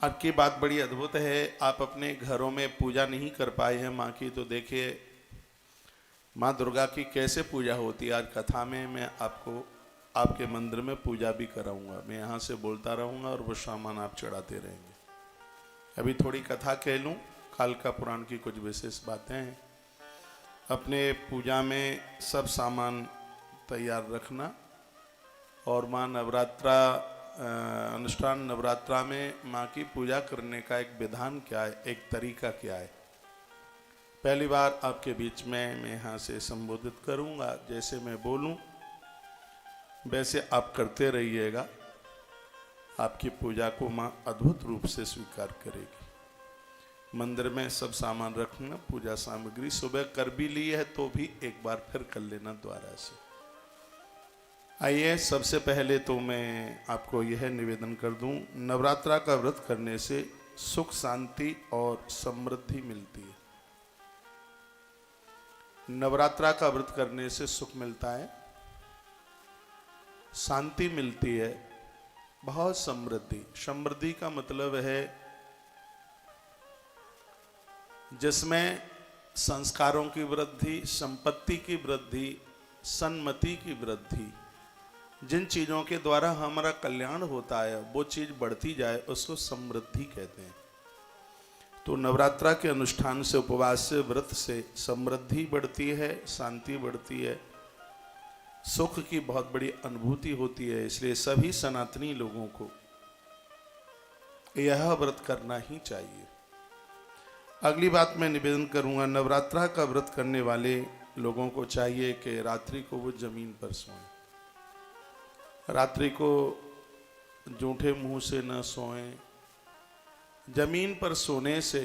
आज की बात बड़ी अद्भुत है। आप अपने घरों में पूजा नहीं कर पाए हैं माँ की, तो देखिए माँ दुर्गा की कैसे पूजा होती है। आज कथा में मैं आपको आपके मंदिर में पूजा भी कराऊंगा। मैं यहाँ से बोलता रहूँगा और वो सामान आप चढ़ाते रहेंगे। अभी थोड़ी कथा कह लूँ, कालिका पुराण की कुछ विशेष बातें हैं। अपने पूजा में सब सामान तैयार रखना। और माँ नवरात्रा अनुष्ठान नवरात्रा में माँ की पूजा करने का एक विधान क्या है, एक तरीका क्या है। पहली बार आपके बीच में मैं यहाँ से संबोधित करूँगा। जैसे मैं बोलूँ वैसे आप करते रहिएगा। आपकी पूजा को माँ अद्भुत रूप से स्वीकार करेगी। मंदिर में सब सामान रखना, पूजा सामग्री सुबह कर भी ली है तो भी एक बार फिर कर लेना द्वारा से। आइए, सबसे पहले तो मैं आपको यह निवेदन कर दूं, नवरात्रा का व्रत करने से सुख शांति और समृद्धि मिलती है। नवरात्रा का व्रत करने से सुख मिलता है, शांति मिलती है, बहुत समृद्धि। समृद्धि का मतलब है जिसमें संस्कारों की वृद्धि, संपत्ति की वृद्धि, सन्मति की वृद्धि, जिन चीज़ों के द्वारा हमारा कल्याण होता है वो चीज़ बढ़ती जाए, उसको समृद्धि कहते हैं। तो नवरात्रा के अनुष्ठान से, उपवास से, व्रत से समृद्धि बढ़ती है, शांति बढ़ती है, सुख की बहुत बड़ी अनुभूति होती है। इसलिए सभी सनातनी लोगों को यह व्रत करना ही चाहिए। अगली बात मैं निवेदन करूंगा, नवरात्रा का व्रत करने वाले लोगों को चाहिए कि रात्रि को वो जमीन पर सोएं। रात्रि को जूठे मुंह से न सोएं। जमीन पर सोने से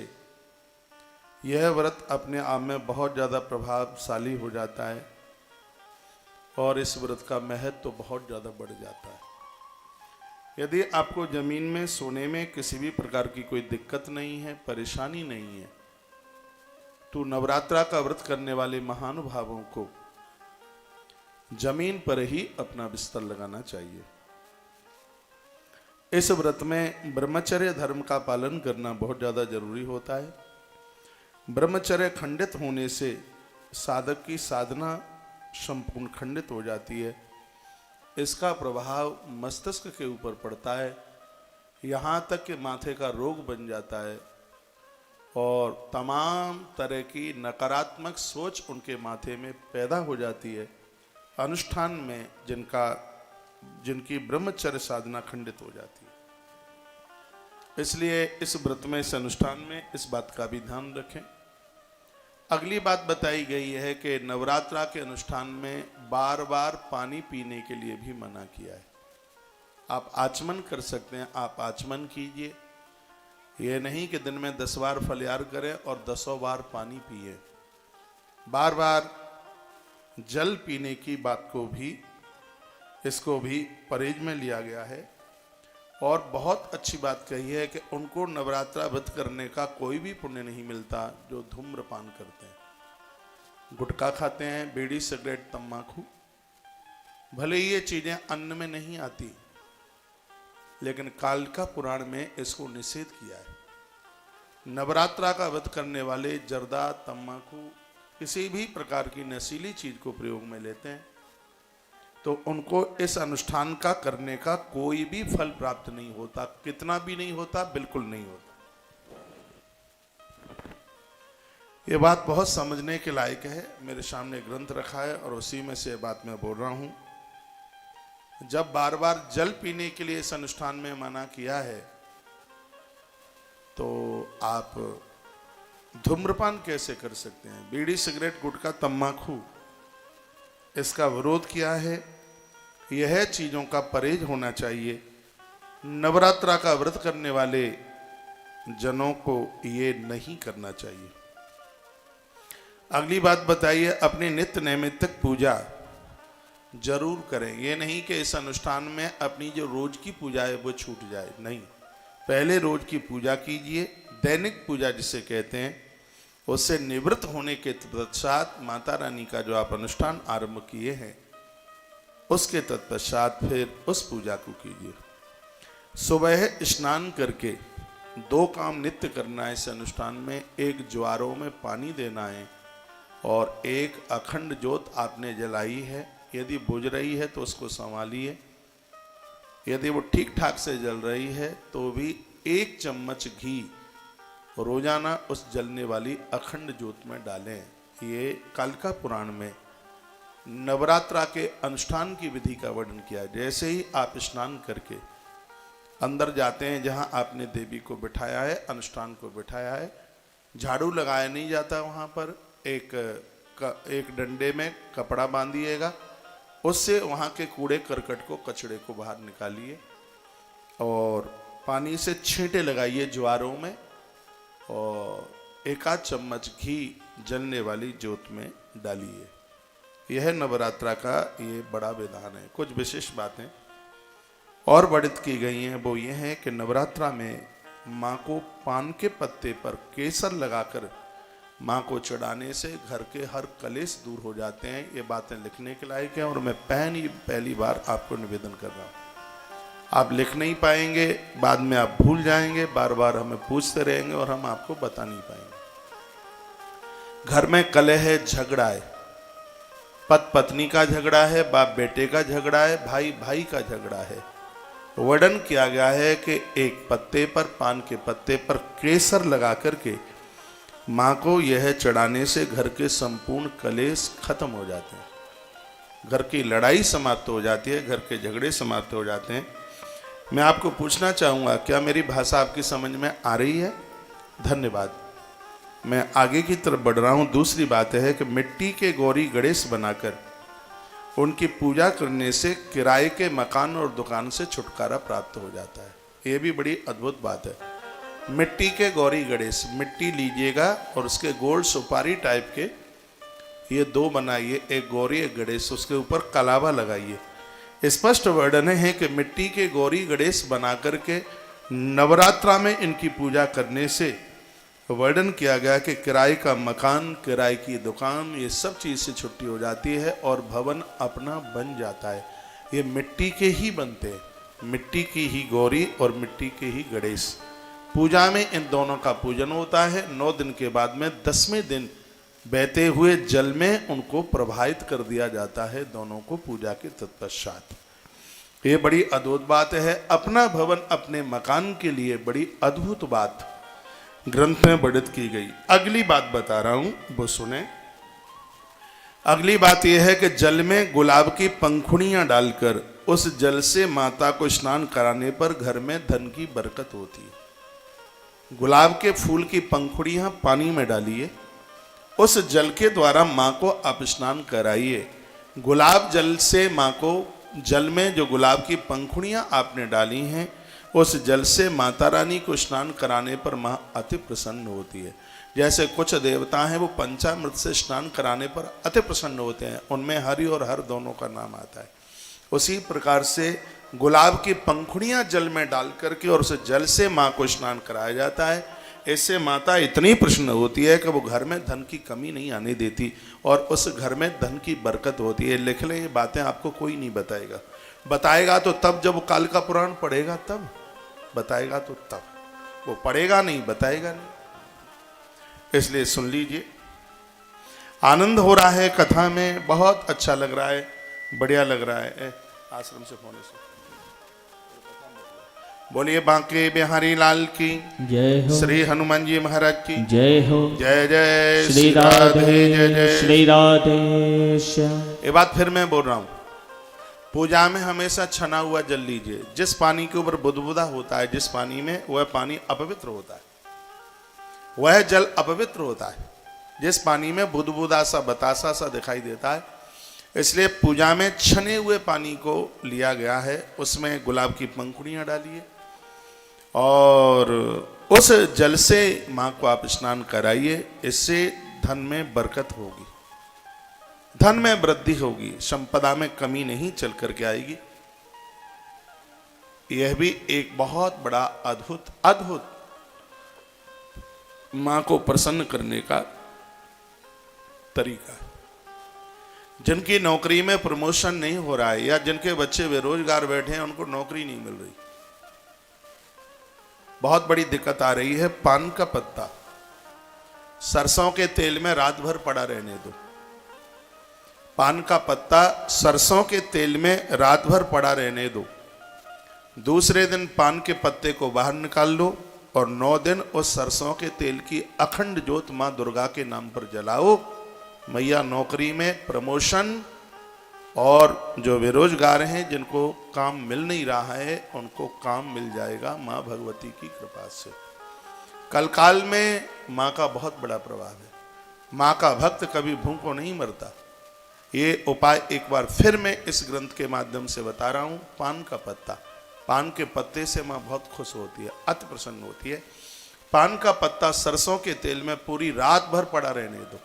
यह व्रत अपने आप में बहुत ज़्यादा प्रभावशाली हो जाता है और इस व्रत का महत्व तो बहुत ज़्यादा बढ़ जाता है। यदि आपको जमीन में सोने में किसी भी प्रकार की कोई दिक्कत नहीं है, परेशानी नहीं है, तो नवरात्रा का व्रत करने वाले महानुभावों को जमीन पर ही अपना बिस्तर लगाना चाहिए। इस व्रत में ब्रह्मचर्य धर्म का पालन करना बहुत ज़्यादा जरूरी होता है। ब्रह्मचर्य खंडित होने से साधक की साधना संपूर्ण खंडित हो जाती है। इसका प्रभाव मस्तिष्क के ऊपर पड़ता है, यहाँ तक कि माथे का रोग बन जाता है और तमाम तरह की नकारात्मक सोच उनके माथे में पैदा हो जाती है। अनुष्ठान में जिनकी ब्रह्मचर्य साधना खंडित हो जाती है। इसलिए इस व्रत में, इस अनुष्ठान में इस बात का भी ध्यान रखें। अगली बात बताई गई है कि नवरात्रा के अनुष्ठान में बार बार पानी पीने के लिए भी मना किया है। आप आचमन कर सकते हैं, आप आचमन कीजिए। यह नहीं कि दिन में 10 बार फलहार करें और 10 बार पानी पिए। बार बार जल पीने की बात को भी, इसको भी परहेज में लिया गया है। और बहुत अच्छी बात कही है कि उनको नवरात्रा व्रत करने का कोई भी पुण्य नहीं मिलता जो धूम्रपान करते हैं, गुटखा खाते हैं, बीड़ी, सिगरेट, तम्बाकू। भले ही ये चीजें अन्न में नहीं आती, लेकिन कालिका पुराण में इसको निषेध किया है। नवरात्रा का व्रत करने वाले जर्दा, तम्बाकू, किसी भी प्रकार की नशीली चीज को प्रयोग में लेते हैं तो उनको इस अनुष्ठान का करने का कोई भी फल प्राप्त नहीं होता। कितना भी नहीं होता, बिल्कुल नहीं होता। ये बात बहुत समझने के लायक है। मेरे सामने ग्रंथ रखा है और उसी में से बात मैं बोल रहा हूं। जब बार बार जल पीने के लिए इस अनुष्ठान में मना किया है तो आप धूम्रपान कैसे कर सकते हैं? बीड़ी, सिगरेट, गुटखा, तम्बाकू, इसका विरोध किया है। यह चीजों का परहेज होना चाहिए। नवरात्रा का व्रत करने वाले जनों को ये नहीं करना चाहिए। अगली बात बताइए, अपनी नित्य नैमित्तिक पूजा जरूर करें। ये नहीं कि इस अनुष्ठान में अपनी जो रोज की पूजा है वो छूट जाए, नहीं। पहले रोज की पूजा कीजिए, दैनिक पूजा जिसे कहते हैं। उससे निवृत्त होने के तत्पश्चात माता रानी का जो आप अनुष्ठान आरंभ किए हैं उसके तत्पश्चात फिर उस पूजा को कीजिए। सुबह स्नान करके दो काम नित्य करना है इस अनुष्ठान में। एक ज्वारों में पानी देना है और एक अखंड ज्योत आपने जलाई है, यदि बुझ रही है तो उसको संभालिए, यदि वो ठीक ठाक से जल रही है तो भी 1 चम्मच घी रोजाना उस जलने वाली अखंड ज्योत में डालें। ये कालिका पुराण में नवरात्रा के अनुष्ठान की विधि का वर्णन किया। जैसे ही आप स्नान करके अंदर जाते हैं जहां आपने देवी को बिठाया है, अनुष्ठान को बिठाया है, झाड़ू लगाया नहीं जाता, वहां पर एक डंडे में कपड़ा बांधिएगा, उससे वहां के कूड़े करकट को, कचड़े को बाहर निकालिए और पानी से छींटे लगाइए ज्वारों में और 1 आध चम्मच घी जलने वाली ज्योत में डालिए। यह नवरात्रा का ये बड़ा विधान है। कुछ विशेष बातें और वर्णित की गई हैं, वो ये हैं कि नवरात्रा में माँ को पान के पत्ते पर केसर लगाकर माँ को चढ़ाने से घर के हर कलेश दूर हो जाते हैं। ये बातें लिखने के लायक हैं और मैं पहली बार आपको निवेदन कर रहा हूँ। आप लिख नहीं पाएंगे, बाद में आप भूल जाएंगे, बार बार हमें पूछते रहेंगे और हम आपको बता नहीं पाएंगे। घर में कलह है, झगड़ा है, पति पत्नी का झगड़ा है, बाप बेटे का झगड़ा है, भाई भाई का झगड़ा है, वर्णन किया गया है कि एक पत्ते पर, पान के पत्ते पर केसर लगा करके माँ को यह चढ़ाने से घर के संपूर्ण कलेश खत्म हो जाते हैं, घर की लड़ाई समाप्त हो जाती है, घर के झगड़े समाप्त हो जाते हैं। मैं आपको पूछना चाहूँगा, क्या मेरी भाषा आपकी समझ में आ रही है? धन्यवाद। मैं आगे की तरफ बढ़ रहा हूँ। दूसरी बात है कि मिट्टी के गौरी गणेश बनाकर उनकी पूजा करने से किराए के मकान और दुकान से छुटकारा प्राप्त हो जाता है। ये भी बड़ी अद्भुत बात है। मिट्टी के गौरी गणेश, मिट्टी लीजिएगा और उसके गोल सुपारी टाइप के ये 2 बनाइए, एक गौरी एक गणेश, उसके ऊपर कलावा लगाइए। स्पष्ट वर्णन है कि मिट्टी के गौरी गणेश बना करके नवरात्रा में इनकी पूजा करने से वर्णन किया गया कि किराए का मकान, किराए की दुकान, ये सब चीज़ से छुट्टी हो जाती है और भवन अपना बन जाता है। ये मिट्टी के ही बनते हैं, मिट्टी की ही गौरी और मिट्टी के ही गणेश। पूजा में इन दोनों का पूजन होता है। 9 दिन के बाद में 10वें दिन बहते हुए जल में उनको प्रवाहित कर दिया जाता है, दोनों को पूजा के तत्पश्चात। ये बड़ी अद्भुत बात है। अपना भवन अपने मकान के लिए बड़ी अद्भुत बात ग्रंथ में वर्णित की गई। अगली बात बता रहा हूं, वो सुने। अगली बात यह है कि जल में गुलाब की पंखुड़ियां डालकर उस जल से माता को स्नान कराने पर घर में धन की बरकत होती है। गुलाब के फूल की पंखुड़ियां पानी में डालिए, उस जल के द्वारा माँ को आप स्नान कराइए। गुलाब जल से माँ को, जल में जो गुलाब की पंखुड़ियाँ आपने डाली हैं, उस जल से माता रानी को स्नान कराने पर माँ अति प्रसन्न होती है। जैसे कुछ देवता हैं वो पंचामृत से स्नान कराने पर अति प्रसन्न होते हैं, उनमें हरि और हर दोनों का नाम आता है। उसी प्रकार से गुलाब की पंखुड़ियाँ जल में डाल करके और उस जल से माँ को स्नान कराया जाता है। इससे माता इतनी प्रसन्न होती है कि वो घर में धन की कमी नहीं आने देती और उस घर में धन की बरकत होती है। लिख लें, ये बातें आपको कोई नहीं बताएगा। बताएगा तो तब जब वो कालिका पुराण पढ़ेगा, तब बताएगा, तो तब वो पढ़ेगा नहीं, बताएगा नहीं। इसलिए सुन लीजिए, आनंद हो रहा है कथा में, बहुत अच्छा लग रहा है, बढ़िया लग रहा है। आश्रम से फोन से बोलिए बांके बिहारी लाल की जय हो, श्री हनुमान जी महाराज की जय हो, जय जय श्री राधे, जय जय श्री राधे श्याम। ये बात फिर मैं बोल रहा हूँ, पूजा में हमेशा छना हुआ जल लीजिए। जिस पानी के ऊपर बुदबुदा होता है, जिस पानी में, वह पानी अपवित्र होता है, वह जल अपवित्र होता है। जिस पानी में बुदबुदा सा, बतासा सा दिखाई देता है, इसलिए पूजा में छने हुए पानी को लिया गया है। उसमें गुलाब की पंखुड़ियाँ डालिए और उस जल से माँ को आप स्नान कराइए। इससे धन में बरकत होगी, धन में वृद्धि होगी, संपदा में कमी नहीं चल करके आएगी। यह भी एक बहुत बड़ा अद्भुत माँ को प्रसन्न करने का तरीका है। जिनकी नौकरी में प्रमोशन नहीं हो रहा है या जिनके बच्चे बेरोजगार बैठे हैं, उनको नौकरी नहीं मिल रही, बहुत बड़ी दिक्कत आ रही है। पान का पत्ता सरसों के तेल में रात भर पड़ा रहने दो। पान का पत्ता सरसों के तेल में रात भर पड़ा रहने दो। दूसरे दिन पान के पत्ते को बाहर निकाल लो और 9 दिन उस सरसों के तेल की अखंड ज्योत मां दुर्गा के नाम पर जलाओ। मैया नौकरी में प्रमोशन, और जो बेरोजगार हैं जिनको काम मिल नहीं रहा है उनको काम मिल जाएगा मां भगवती की कृपा से। कलकाल में मां का बहुत बड़ा प्रभाव है। मां का भक्त कभी भूखों नहीं मरता। ये उपाय एक बार फिर मैं इस ग्रंथ के माध्यम से बता रहा हूं। पान का पत्ता, पान के पत्ते से मां बहुत खुश होती है, अति प्रसन्न होती है। पान का पत्ता सरसों के तेल में पूरी रात भर पड़ा रहने दो।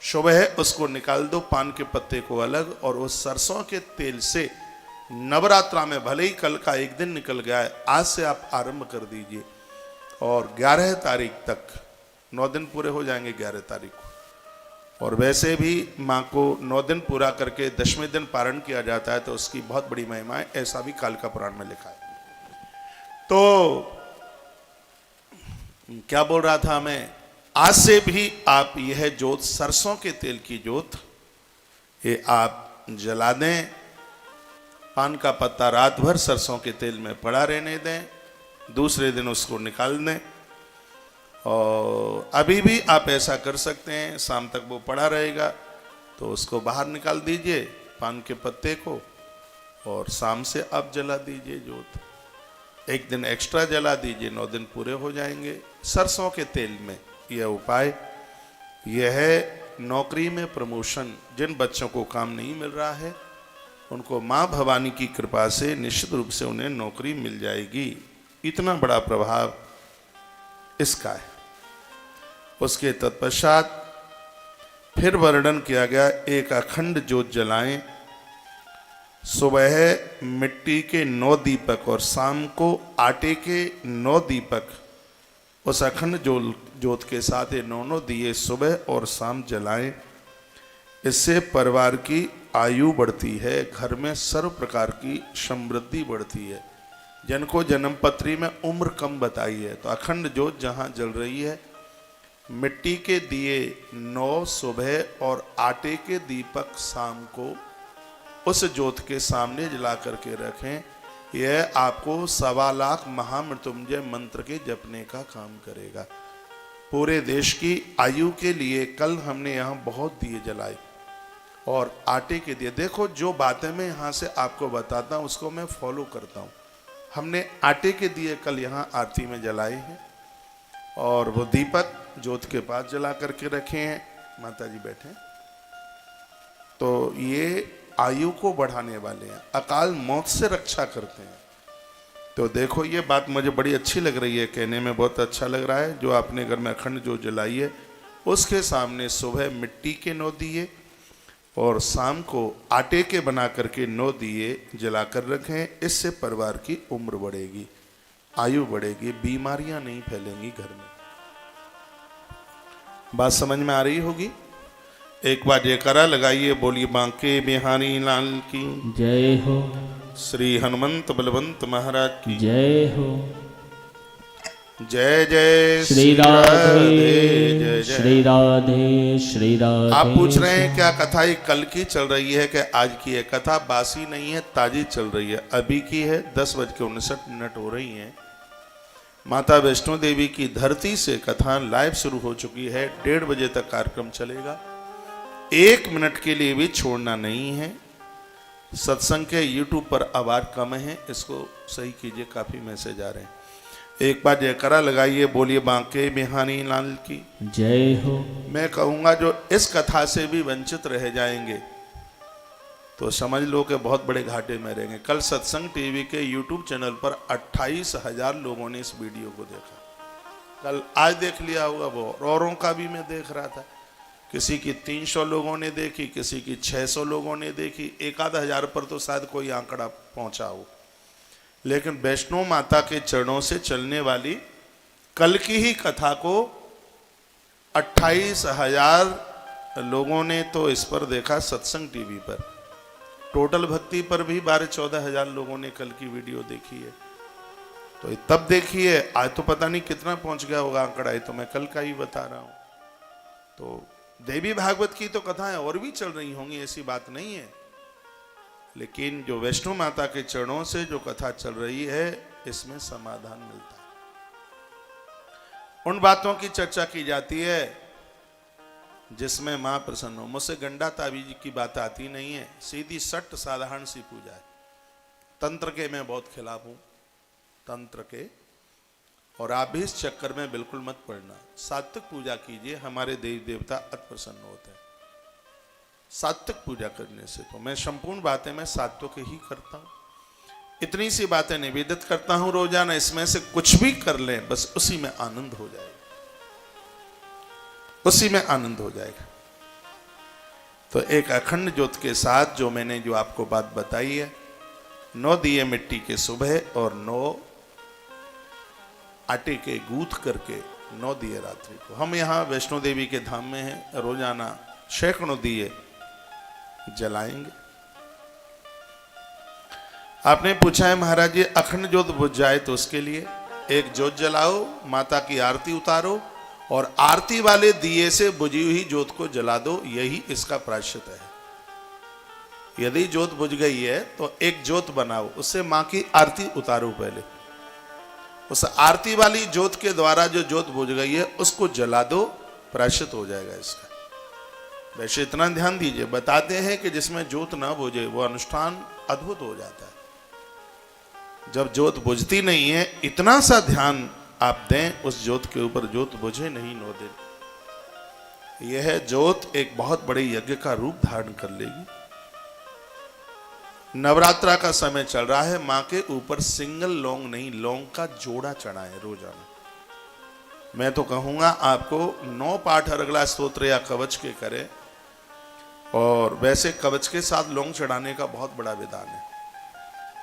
सुबह उसको निकाल दो, पान के पत्ते को अलग, और उस सरसों के तेल से नवरात्रा में, भले ही कल का एक दिन निकल गया है, आज से आप आरंभ कर दीजिए और 11 तारीख तक, 9 दिन पूरे हो जाएंगे 11 तारीख को। और वैसे भी माँ को 9 दिन पूरा करके 10वें दिन पारण किया जाता है, तो उसकी बहुत बड़ी महिमा है, ऐसा भी कालिका पुराण में लिखा है। तो क्या बोल रहा था मैं, आज से भी आप यह जोत, सरसों के तेल की जोत, ये आप जला दें। पान का पत्ता रात भर सरसों के तेल में पड़ा रहने दें, दूसरे दिन उसको निकाल दें। और अभी भी आप ऐसा कर सकते हैं, शाम तक वो पड़ा रहेगा तो उसको बाहर निकाल दीजिए पान के पत्ते को, और शाम से आप जला दीजिए जोत। एक दिन एक्स्ट्रा जला दीजिए, 9 दिन पूरे हो जाएंगे सरसों के तेल में। यह उपाय यह है नौकरी में प्रमोशन। जिन बच्चों को काम नहीं मिल रहा है उनको माँ भवानी की कृपा से निश्चित रूप से उन्हें नौकरी मिल जाएगी। इतना बड़ा प्रभाव इसका है। उसके तत्पश्चात फिर वर्णन किया गया, एक अखंड ज्योत जलाएं। सुबह मिट्टी के 9 दीपक और शाम को आटे के 9 दीपक उस अखंड ज्योत के साथ ये 9 दिए सुबह और शाम जलाएं। इससे परिवार की आयु बढ़ती है, घर में सर्व प्रकार की समृद्धि बढ़ती है। जिनको जन्मपत्री में उम्र कम बताई है, तो अखंड ज्योत जहाँ जल रही है, मिट्टी के दिए 9 सुबह और आटे के दीपक शाम को उस ज्योत के सामने जला करके रखें। यह आपको 1.25 लाख महामृत्युंजय मंत्र के जपने का काम करेगा। पूरे देश की आयु के लिए कल हमने यहाँ बहुत दिए जलाए और आटे के दिए। देखो, जो बातें मैं यहाँ से आपको बताता हूँ उसको मैं फॉलो करता हूँ। हमने आटे के दिए कल यहाँ आरती में जलाए हैं और वो दीपक ज्योत के पास जला करके रखे हैं। माता जी बैठे, तो ये आयु को बढ़ाने वाले हैं, अकाल मौत से रक्षा करते हैं। तो देखो, ये बात मुझे बड़ी अच्छी लग रही है, कहने में बहुत अच्छा लग रहा है। जो आपने घर में अखंड जो जलाई है उसके सामने सुबह मिट्टी के 9 दिए और शाम को आटे के बना करके 9 दिए जला कर रखें। इससे परिवार की उम्र बढ़ेगी, आयु बढ़ेगी, बीमारियां नहीं फैलेंगी घर में। बात समझ में आ रही होगी? एक बार जयकारा लगाइए, बोलिए बांके बिहारी लाल की जय हो, श्री हनुमंत बलवंत महाराज की जय हो। जय जय श्री राधे, जय जय। श्री राधे, श्री राधे। आप पूछ रहे हैं क्या कथा ये कल की चल रही है कि आज की है? कथा बासी नहीं है, ताजी चल रही है, अभी की है। 10:59 हो रही है। माता वैष्णो देवी की धरती से कथा लाइव शुरू हो चुकी है। 1:30 बजे तक कार्यक्रम चलेगा। 1 मिनट के लिए भी छोड़ना नहीं है। सत्संग के YouTube पर आवाज कम है, इसको सही कीजिए, काफी मैसेज आ रहे हैं। एक बार जयकारा लगाइए, बोलिए बांके बिहारी लाल की जय हो। मैं कहूंगा जो इस कथा से भी वंचित रह जाएंगे तो समझ लो कि बहुत बड़े घाटे में रहेंगे। कल सत्संग टीवी के YouTube चैनल पर 28,000 लोगों ने इस वीडियो को देखा। कल आज देख लिया होगा वो, औरों का भी मैं देख रहा था। किसी की 300 लोगों ने देखी, किसी की 600 लोगों ने देखी, 1,000 पर तो शायद कोई आंकड़ा पहुंचा हो। लेकिन वैष्णो माता के चरणों से चलने वाली कल की ही कथा को 28,000 लोगों ने तो इस पर देखा सत्संग टीवी पर। टोटल भक्ति पर भी 12-14 हजार लोगों ने कल की वीडियो देखी है। तो तब देखिए, आज तो पता नहीं कितना पहुंच गया होगा आंकड़ा, ये तो मैं कल का ही बता रहा हूं। तो देवी भागवत की तो कथाएं और भी चल रही होंगी, ऐसी बात नहीं है, लेकिन जो वैष्णो माता के चरणों से जो कथा चल रही है, इसमें समाधान मिलता है। उन बातों की चर्चा की जाती है जिसमें मां प्रसन्न हो। मुझसे गंडा ताबीज की बात आती नहीं है, सीधी सट साधारण सी पूजा है। तंत्र के मैं बहुत खिलाफ हूं, तंत्र के, और आप भी इस चक्कर में बिल्कुल मत पड़ना। सात्विक पूजा कीजिए, हमारे देवी देवता अति प्रसन्न होते हैं सात्विक पूजा करने से। तो मैं संपूर्ण बातें मैं सात्विक ही करता हूं, इतनी सी बातें निवेदित करता हूं रोजाना। इसमें से कुछ भी कर लें, बस उसी में आनंद हो जाएगा, उसी में आनंद हो जाएगा। तो एक अखंड ज्योत के साथ जो मैंने जो आपको बात बताई है, 9 दिए मिट्टी के सुबह और 9 आटे के गूंथ करके 9 दिए रात्रि को। हम यहाँ वैष्णो देवी के धाम में हैं, रोजाना सैकड़ों दिए जलाएंगे। आपने पूछा है महाराज जी अखंड ज्योत बुझ जाए तो उसके लिए एक ज्योत जलाओ, माता की आरती उतारो और आरती वाले दिए से बुझी हुई ज्योत को जला दो, यही इसका प्रायश्चित है। यदि ज्योत बुझ गई है तो एक ज्योत बनाओ, उससे मां की आरती उतारो पहले। उस आरती वाली ज्योत के द्वारा जो ज्योत बुझ गई है उसको जला दो, प्रायश्चित हो जाएगा इसका। वैसे इतना ध्यान दीजिए, बताते हैं कि जिसमें ज्योत ना बुझे वो अनुष्ठान अद्भुत हो जाता है। जब ज्योत बुझती नहीं है, इतना सा ध्यान आप दें उस ज्योत के ऊपर, ज्योत बुझे नहीं 9 दिन। यह ज्योत एक बहुत बड़े यज्ञ का रूप धारण कर लेगी। नवरात्रा का समय चल रहा है, मां के ऊपर सिंगल लौंग नहीं, लौंग का जोड़ा चढ़ाएं रोजाना। मैं तो कहूंगा आपको 9 पाठ अर्गला स्तोत्र या कवच के करें, और वैसे कवच के साथ लौंग चढ़ाने का बहुत बड़ा विधान है।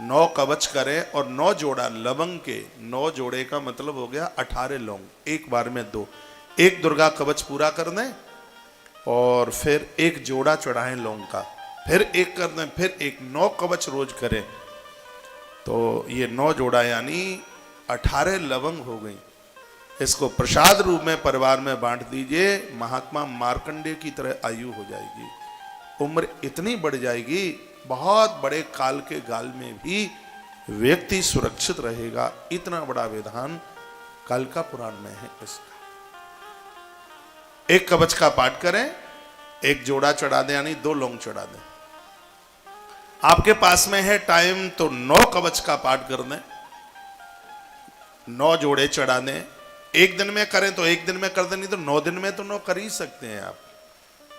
9 कवच करें और 9 जोड़ा लवंग के, 9 जोड़े का मतलब हो गया 18 लौंग, एक बार में 2। एक दुर्गा कवच पूरा कर दें और फिर एक जोड़ा चढ़ाएं लौंग का, फिर एक कर दें, फिर एक, 9 कवच रोज करें तो ये 9 जोड़ा यानी 18 लवंग हो गई। इसको प्रसाद रूप में परिवार में बांट दीजिए, महात्मा मार्कंडेय की तरह आयु हो जाएगी, उम्र इतनी बढ़ जाएगी, बहुत बड़े काल के गाल में भी व्यक्ति सुरक्षित रहेगा। इतना बड़ा विधान कालिका पुराण में है इसका। एक कवच का पाठ करें, एक जोड़ा चढ़ा दें यानी 2 लौंग चढ़ा दें। आपके पास में है टाइम तो 9 कवच का पाठ कर दें, 9 जोड़े चढ़ा दें। एक दिन में करें तो एक दिन में कर दें, नहीं तो 9 दिन में तो 9 कर ही सकते हैं आप।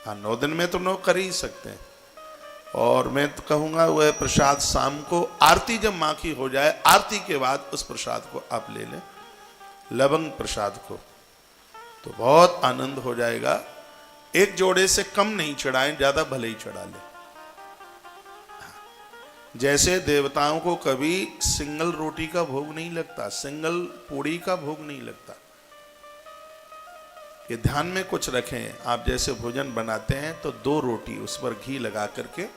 हाँ, 9 दिन में तो 9 कर ही सकते हैं। और मैं तो कहूंगा वह प्रसाद शाम को आरती जब मां की हो जाए, आरती के बाद उस प्रसाद को आप ले लें, लवंग प्रसाद को, तो बहुत आनंद हो जाएगा। एक जोड़े से कम नहीं चढ़ाएं, ज्यादा भले ही चढ़ा लें। जैसे देवताओं को कभी सिंगल रोटी का भोग नहीं लगता, सिंगल पूड़ी का भोग नहीं लगता। ये ध्यान में कुछ रखें, आप जैसे भोजन बनाते हैं तो 2 रोटी उस पर घी लगा करके,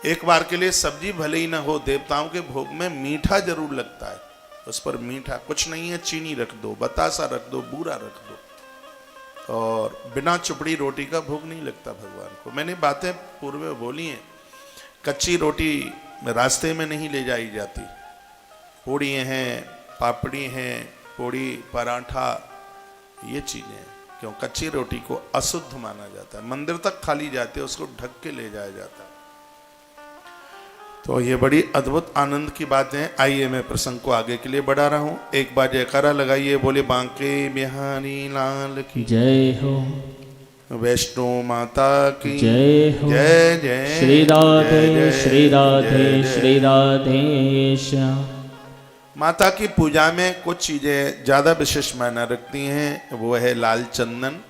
एक बार के लिए सब्जी भले ही ना हो, देवताओं के भोग में मीठा जरूर लगता है, उस पर मीठा कुछ नहीं है, चीनी रख दो, बतासा रख दो, बूरा रख दो, और बिना चुपड़ी रोटी का भोग नहीं लगता भगवान को। मैंने बातें पूर्व में बोली हैं, कच्ची रोटी रास्ते में नहीं ले जाई जाती, पूड़ी हैं, पापड़ी हैं, पूड़ी पराठा, ये चीजें हैं। क्यों? कच्ची रोटी को अशुद्ध माना जाता है, मंदिर तक खाली जाते हैं, उसको ढक के ले जाया जाता है। तो ये बड़ी अद्भुत आनंद की बातें हैं। आइए मैं प्रसंग को आगे के लिए बढ़ा रहा हूं। एक बार जयकारा लगाइए, बोले बांके बिहारी लाल की जय हो, वैष्णो माता की जय हो, जय जय श्री राधे जय जय श्री राधे जय जय। श्री राधे श्याम। माता की पूजा में कुछ चीजें ज्यादा विशेष मायना रखती हैं, वो है लाल चंदन,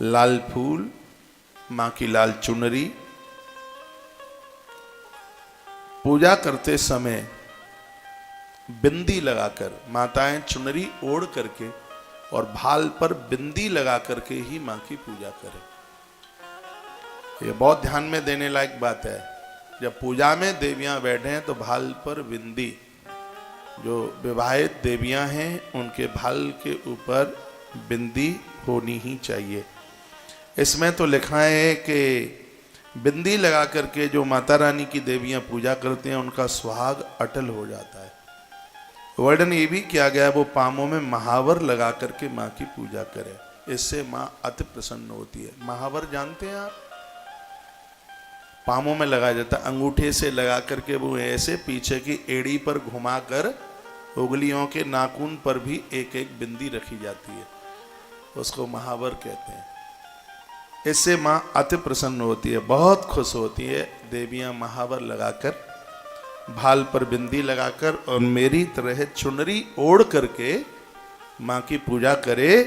लाल फूल, मां की लाल चुनरी। पूजा करते समय बिंदी लगाकर, माताएं चुनरी ओढ़ करके और भाल पर बिंदी लगा करके ही मां की पूजा करें। ये बहुत ध्यान में देने लायक बात है। जब पूजा में देवियां बैठे हैं तो भाल पर बिंदी, जो विवाहित देवियां हैं उनके भाल के ऊपर बिंदी होनी ही चाहिए। इसमें तो लिखा है कि बिंदी लगा करके जो माता रानी की देवियां पूजा करते हैं उनका सुहाग अटल हो जाता है। वर्णन ये भी किया गया है वो पामों में महावर लगा करके माँ की पूजा करे, इससे माँ अति प्रसन्न होती है। महावर जानते हैं आप? पामों में लगाया जाता है, अंगूठे से लगा करके वो ऐसे पीछे की एड़ी पर घुमाकर उंगलियों के नाखून पर भी एक एक बिंदी रखी जाती है, उसको महावर कहते हैं। इससे माँ अति प्रसन्न होती है, बहुत खुश होती है। देवियां महावर लगाकर, भाल पर बिंदी लगाकर और मेरी तरह चुनरी ओढ़ करके माँ की पूजा करे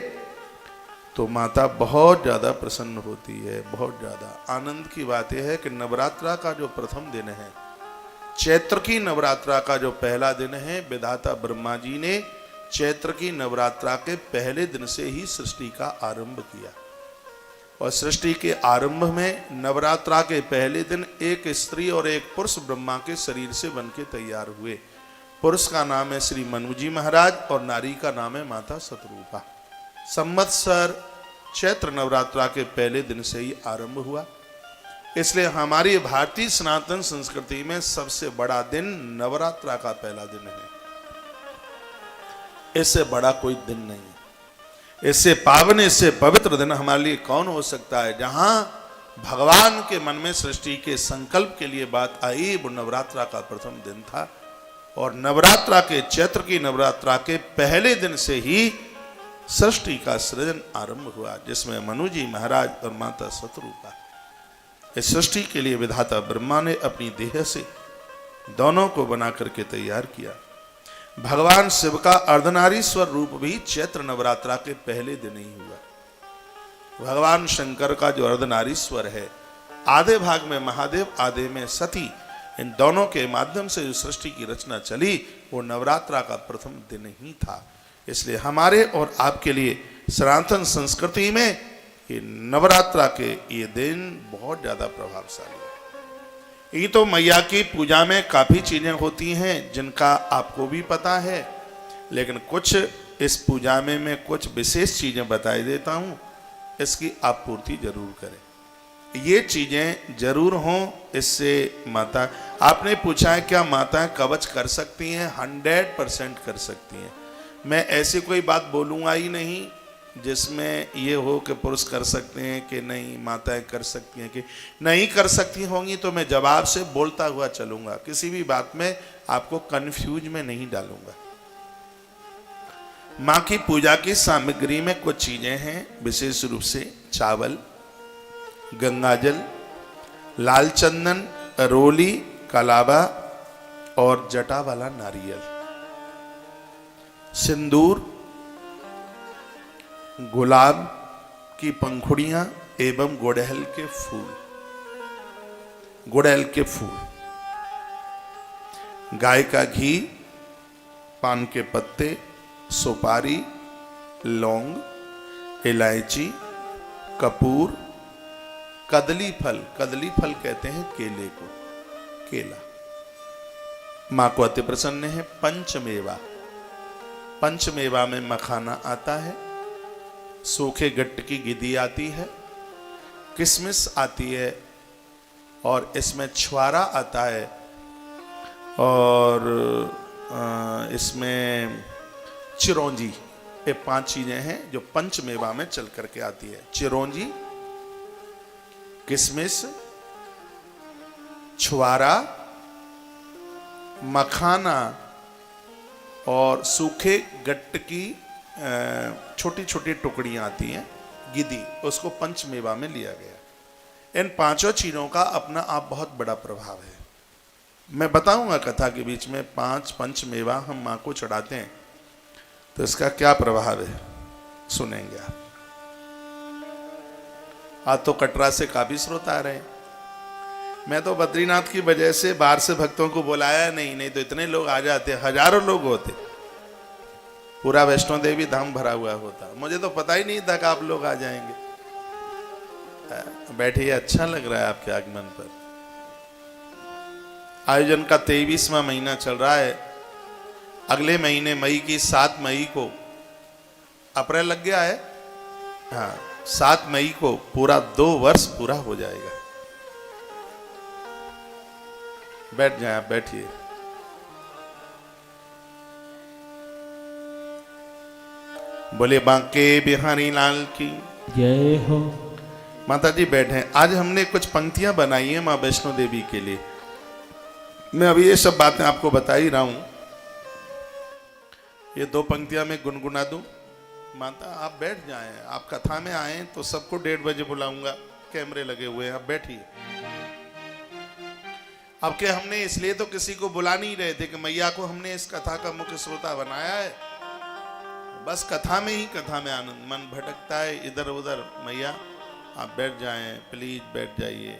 तो माता बहुत ज़्यादा प्रसन्न होती है। बहुत ज़्यादा आनंद की बात यह है कि नवरात्रा का जो प्रथम दिन है, चैत्र की नवरात्रा का जो पहला दिन है, विधाता ब्रह्मा जी ने चैत्र की नवरात्रा के पहले दिन से ही सृष्टि का आरंभ किया। और सृष्टि के आरंभ में नवरात्रा के पहले दिन एक स्त्री और एक पुरुष ब्रह्मा के शरीर से बन के तैयार हुए। पुरुष का नाम है श्री मनु जी महाराज और नारी का नाम है माता शतरूपा। संवत्सर चैत्र नवरात्रा के पहले दिन से ही आरंभ हुआ, इसलिए हमारी भारतीय सनातन संस्कृति में सबसे बड़ा दिन नवरात्रा का पहला दिन है। इससे बड़ा कोई दिन नहीं है, इससे पावन, इससे पवित्र दिन हमारे लिए कौन हो सकता है। जहां भगवान के मन में सृष्टि के संकल्प के लिए बात आई वो नवरात्रा का प्रथम दिन था। और नवरात्रा के, चैत्र की नवरात्रा के पहले दिन से ही सृष्टि का सृजन आरंभ हुआ, जिसमें मनु जी महाराज और माता शतरूपा। इस सृष्टि के लिए विधाता ब्रह्मा ने अपनी देह से दोनों को बना करके तैयार किया। भगवान शिव का अर्धनारीश्वर रूप भी चैत्र नवरात्रा के पहले दिन ही हुआ। भगवान शंकर का जो अर्धनारीश्वर है, आधे भाग में महादेव, आधे में सती, इन दोनों के माध्यम से जो सृष्टि की रचना चली वो नवरात्रा का प्रथम दिन ही था। इसलिए हमारे और आपके लिए सनातन संस्कृति में ये नवरात्रा के ये दिन बहुत ज्यादा प्रभावशाली है। ये तो मैया की पूजा में काफी चीजें होती हैं जिनका आपको भी पता है, लेकिन कुछ इस पूजा में मैं कुछ विशेष चीजें बताई देता हूं, इसकी आप पूर्ति जरूर करें। ये चीजें जरूर हों, इससे माता, आपने पूछा है क्या माताएं कवच कर सकती हैं? 100% कर सकती हैं। मैं ऐसी कोई बात बोलूँगा ही नहीं जिसमें ये हो कि पुरुष कर सकते हैं कि नहीं, माताएं कर सकती हैं कि नहीं कर सकती होंगी, तो मैं जवाब से बोलता हुआ चलूँगा, किसी भी बात में आपको कंफ्यूज में नहीं डालूँगा। माँ की पूजा की सामग्री में कुछ चीज़ें हैं, विशेष रूप से चावल, गंगाजल, लाल चंदन, रोली, कलावा और जटा वाला नारियल, सिंदूर, गुलाब की पंखुड़ियां एवं गुड़हल के फूल, गुड़हल के फूल, गाय का घी, पान के पत्ते, सुपारी, लौंग, इलायची, कपूर, कदली फल, कदली फल कहते हैं केले को, केला। मां को अति प्रसन्न है। पंचमेवा, पंचमेवा में मखाना आता है, सूखे गट्ट की गिद्दी आती है, किशमिश आती है और इसमें छुआरा आता है और इसमें चिरौंजी। ये 5 चीजें हैं जो पंचमेवा में चल करके आती है। चिरौंजी, किशमिश, छुआरा, मखाना और सूखे गट्ट की छोटी छोटी टुकड़ियां आती हैं, गिद्दी, उसको पंचमेवा में लिया गया। इन 5 चीजों का अपना आप बहुत बड़ा प्रभाव है। मैं बताऊंगा कथा के बीच में 5 पंचमेवा हम मां को चढ़ाते हैं तो इसका क्या प्रभाव है, सुनेंगे आप। आज तो कटरा से काफी श्रोता आ रहे हैं। मैं तो बद्रीनाथ की वजह से बाहर से भक्तों को बुलाया नहीं तो इतने लोग आ जाते, हजारों लोग होते, पूरा वैष्णो देवी धाम भरा हुआ होता। मुझे तो पता ही नहीं था कि आप लोग आ जाएंगे। बैठिए, अच्छा लग रहा है आपके आगमन पर। आयोजन का 23वां महीना चल रहा है। अगले महीने मई की 7 मई को, अप्रैल लग गया है, हाँ 7 मई को पूरा 2 वर्ष पूरा हो जाएगा। बैठ जाए आप, बैठिए। बोले बांके बिहारी लाल की जय हो। माता जी बैठे। आज हमने कुछ पंक्तियां बनाई हैं माँ वैष्णो देवी के लिए। मैं अभी ये सब बातें आपको बता ही रहा हूं। ये 2 पंक्तियां मैं गुनगुना दूं। माता आप बैठ जाएं, आप कथा में आए तो सबको 1:30 बजे बुलाऊंगा, कैमरे लगे हुए हैं, आप बैठिए। अब के हमने इसलिए तो किसी को बुला नहीं रहे थे कि मैया को हमने इस कथा का मुख्य श्रोता बनाया है। बस कथा में ही, कथा में आनंद, मन भटकता है इधर उधर। मैया आप बैठ जाएं, प्लीज बैठ जाइए।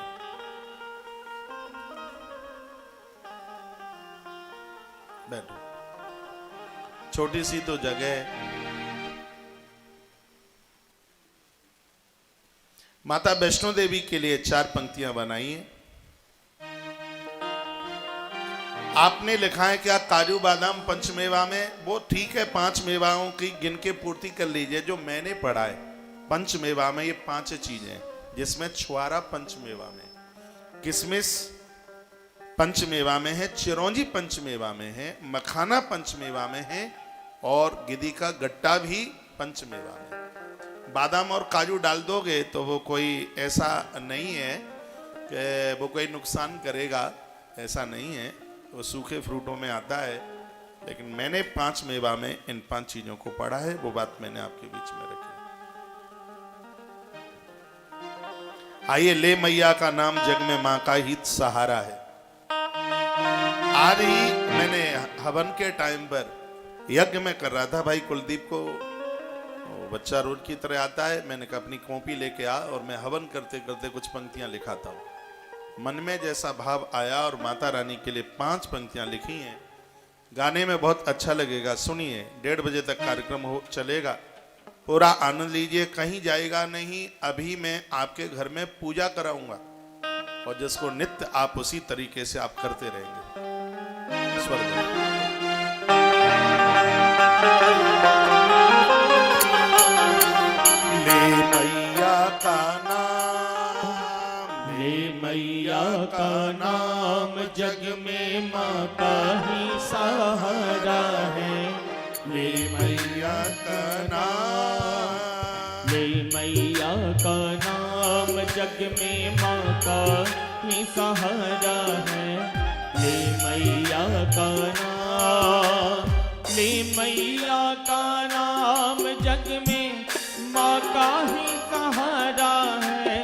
बैठो, छोटी सी तो जगह है। माता वैष्णो देवी के लिए 4 पंक्तियां बनाई हैं। आपने लिखा है क्या काजू बादाम पंचमेवा में, वो ठीक है, 5 मेवाओं की गिन के पूर्ति कर लीजिए। जो मैंने पढ़ा है पंचमेवा में ये 5 चीजें, जिसमें छुआरा पंचमेवा में, किशमिश पंचमेवा में है, चिरौंजी पंचमेवा में है, मखाना पंचमेवा में है और गिद्दी का गट्टा भी पंचमेवा में। बादाम और काजू डाल दोगे तो वो कोई ऐसा नहीं है कि वो कोई नुकसान करेगा, ऐसा नहीं है, वो सूखे फ्रूटों में आता है। लेकिन मैंने 5 मेवा में इन 5 चीजों को पढ़ा है, वो बात मैंने आपके बीच में रखी। आइए, ले मैया का नाम जग में माँ का हित सहारा है। आज ही मैंने हवन के टाइम पर यज्ञ में कर रहा था, भाई कुलदीप को बच्चा रोज की तरह आता है, मैंने कहा अपनी कॉपी लेके आ, और मैं हवन करते करते कुछ पंक्तियां लिखाता हूँ। मन में जैसा भाव आया और माता रानी के लिए 5 पंक्तियां लिखी हैं। गाने में बहुत अच्छा लगेगा, सुनिए। 1:30 बजे तक कार्यक्रम चलेगा, पूरा आनंद लीजिए, कहीं जाएगा नहीं। अभी मैं आपके घर में पूजा कराऊंगा और जिसको नित्य आप उसी तरीके से आप करते रहेंगे। स्वर्ग का नाम जग में माँ का ही सहारा है। ले मैया का नाम, ले मैया का नाम जग में माँ का ही सहारा है। ले मैया का नाम, ले मैया का नाम जग में माँ का ही सहारा है।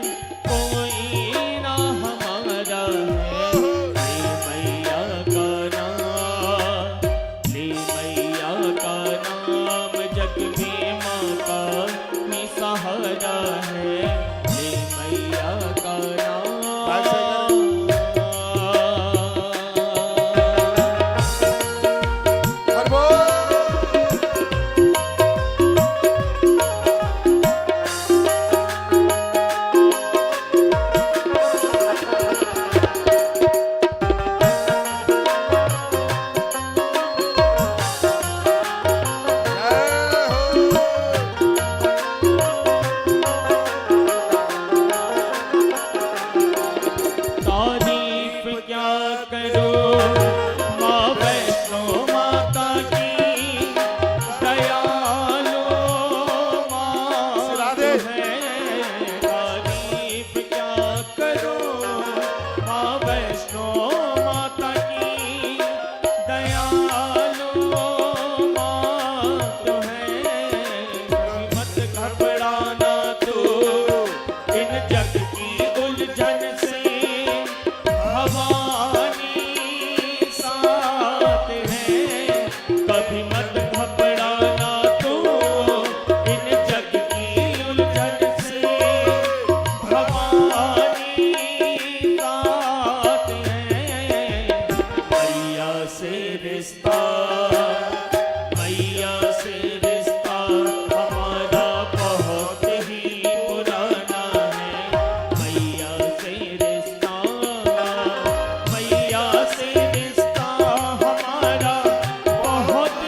बहुत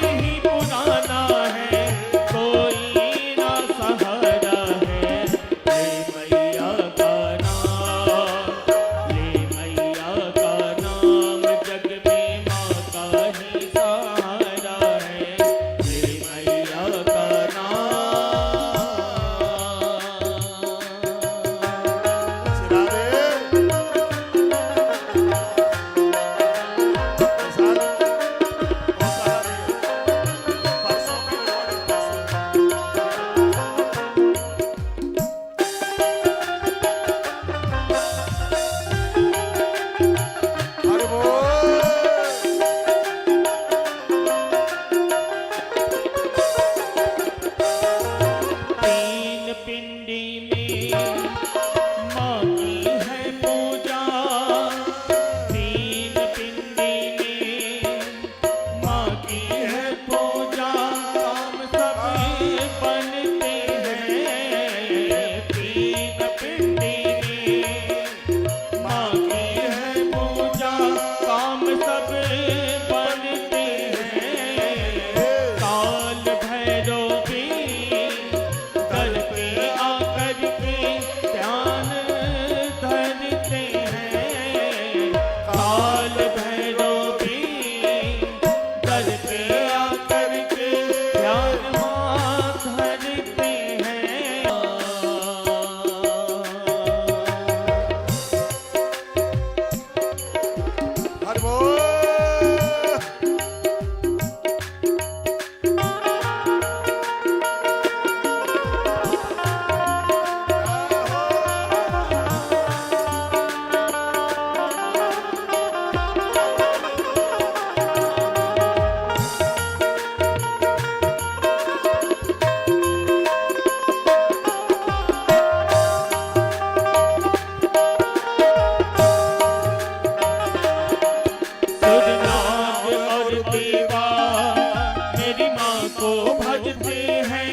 माँ को भजते हैं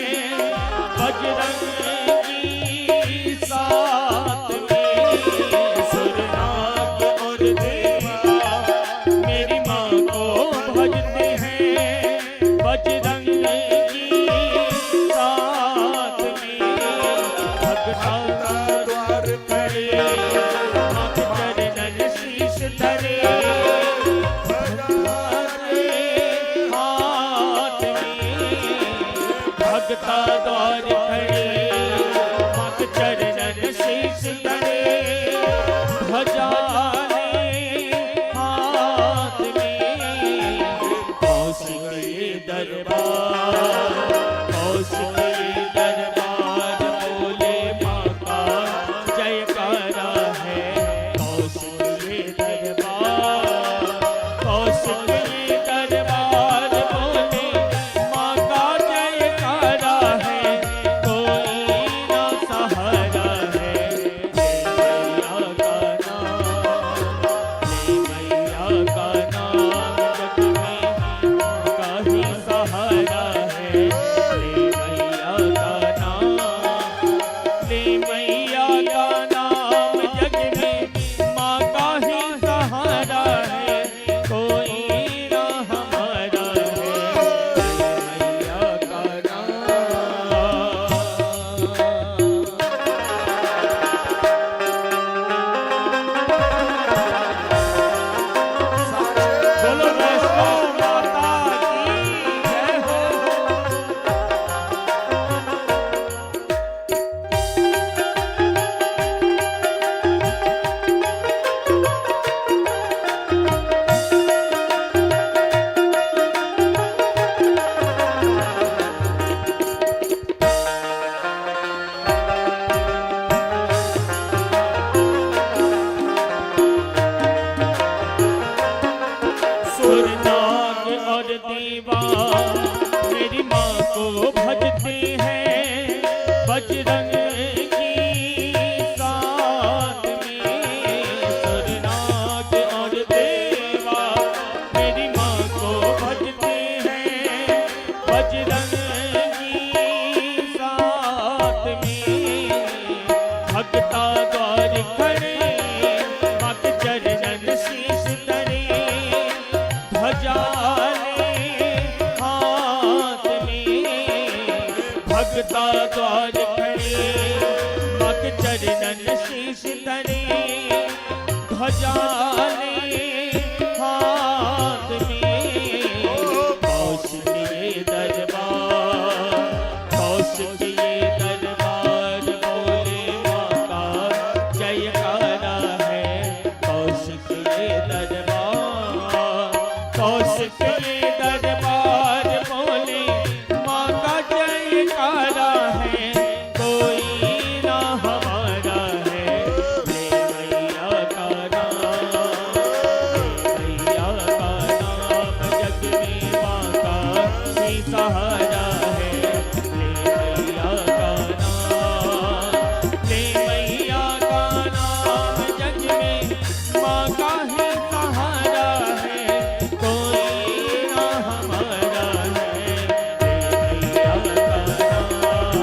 बजरंग की साथ में सुरनाग और देवा मेरी माँ को भजते हैं बजरंग की साथ में भगता द्वार खड़े माँ के चरणन शीश धरे भगता द्वार खड़े मत चरणन शीश धरे ध्वजा हाथ में कौशिक दरबार कौशिक दरबार बोले माँ का जयकारा है कौशिक दरबार कौशिक दरबार बोले माँ का जयकारा है कोई ना सहारा है मैया का नाम जग में माँ का ही सहारा है मैया का नाम जग में माँ का ही सहारा है कोई ना हमारा है मैया का नाम बोलो वैष्णो माता की जय हो सुरनाग और देवा मेरी माँ को भजते हैं बजरंग की साथ में सुरनाग और देवा मेरी माँ को भजते हैं बजरंग की साथ में भगता द्वार खड़े माँ के चरणन शीश धरे ध्वजा हाथ में भगता द्वार खड़े माँ के चरणन शीश धरे ध्वजा हाथ में कौशिक दरबार बोले माँ का जयकारा है कौशिक दरबार बोले माँ का जयकारा है कोई ना हमारा है मैया का नाम जग में माँ का ही सहारा है मैया का नाम मैया का नाम जग में माँ का ही सहारा है कोई ना हमारा है मैया का नाम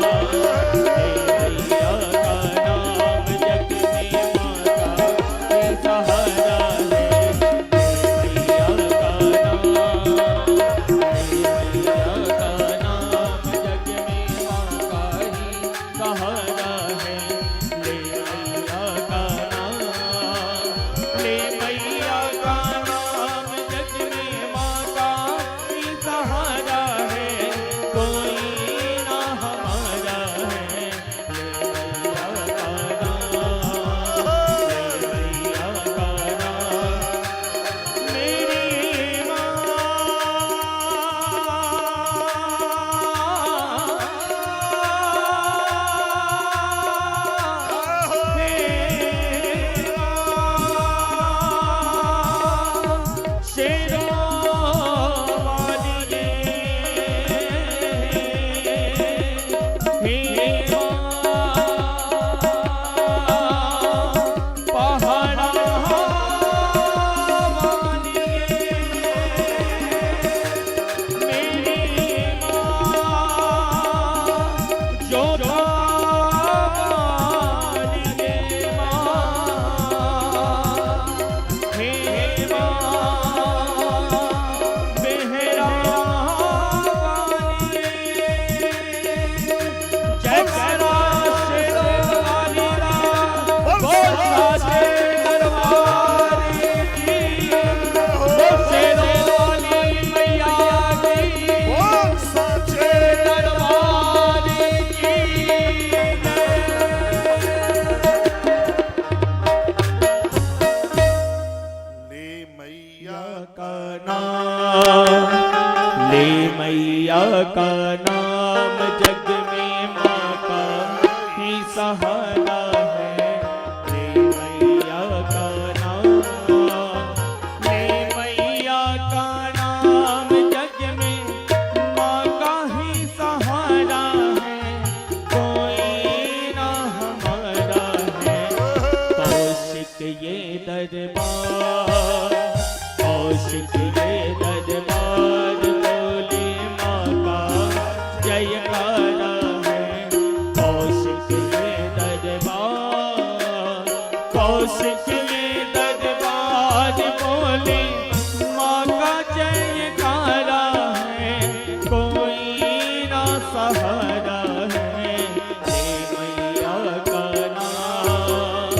नाम जग में माँ का ही सहारा है। ले मैया का नाम, ले मैया का नाम जग में माँ का ही सहारा है। कोई ना हमारा है। कौशिक ये दरबार, कौशिक ये दरबार, बोले माँ का जयकारा है। कौशिक ये दरबार, कौशिक ये दरबार, बोले माँ का जयकारा है। कोई ना सहारा है। ले मैया का नाम,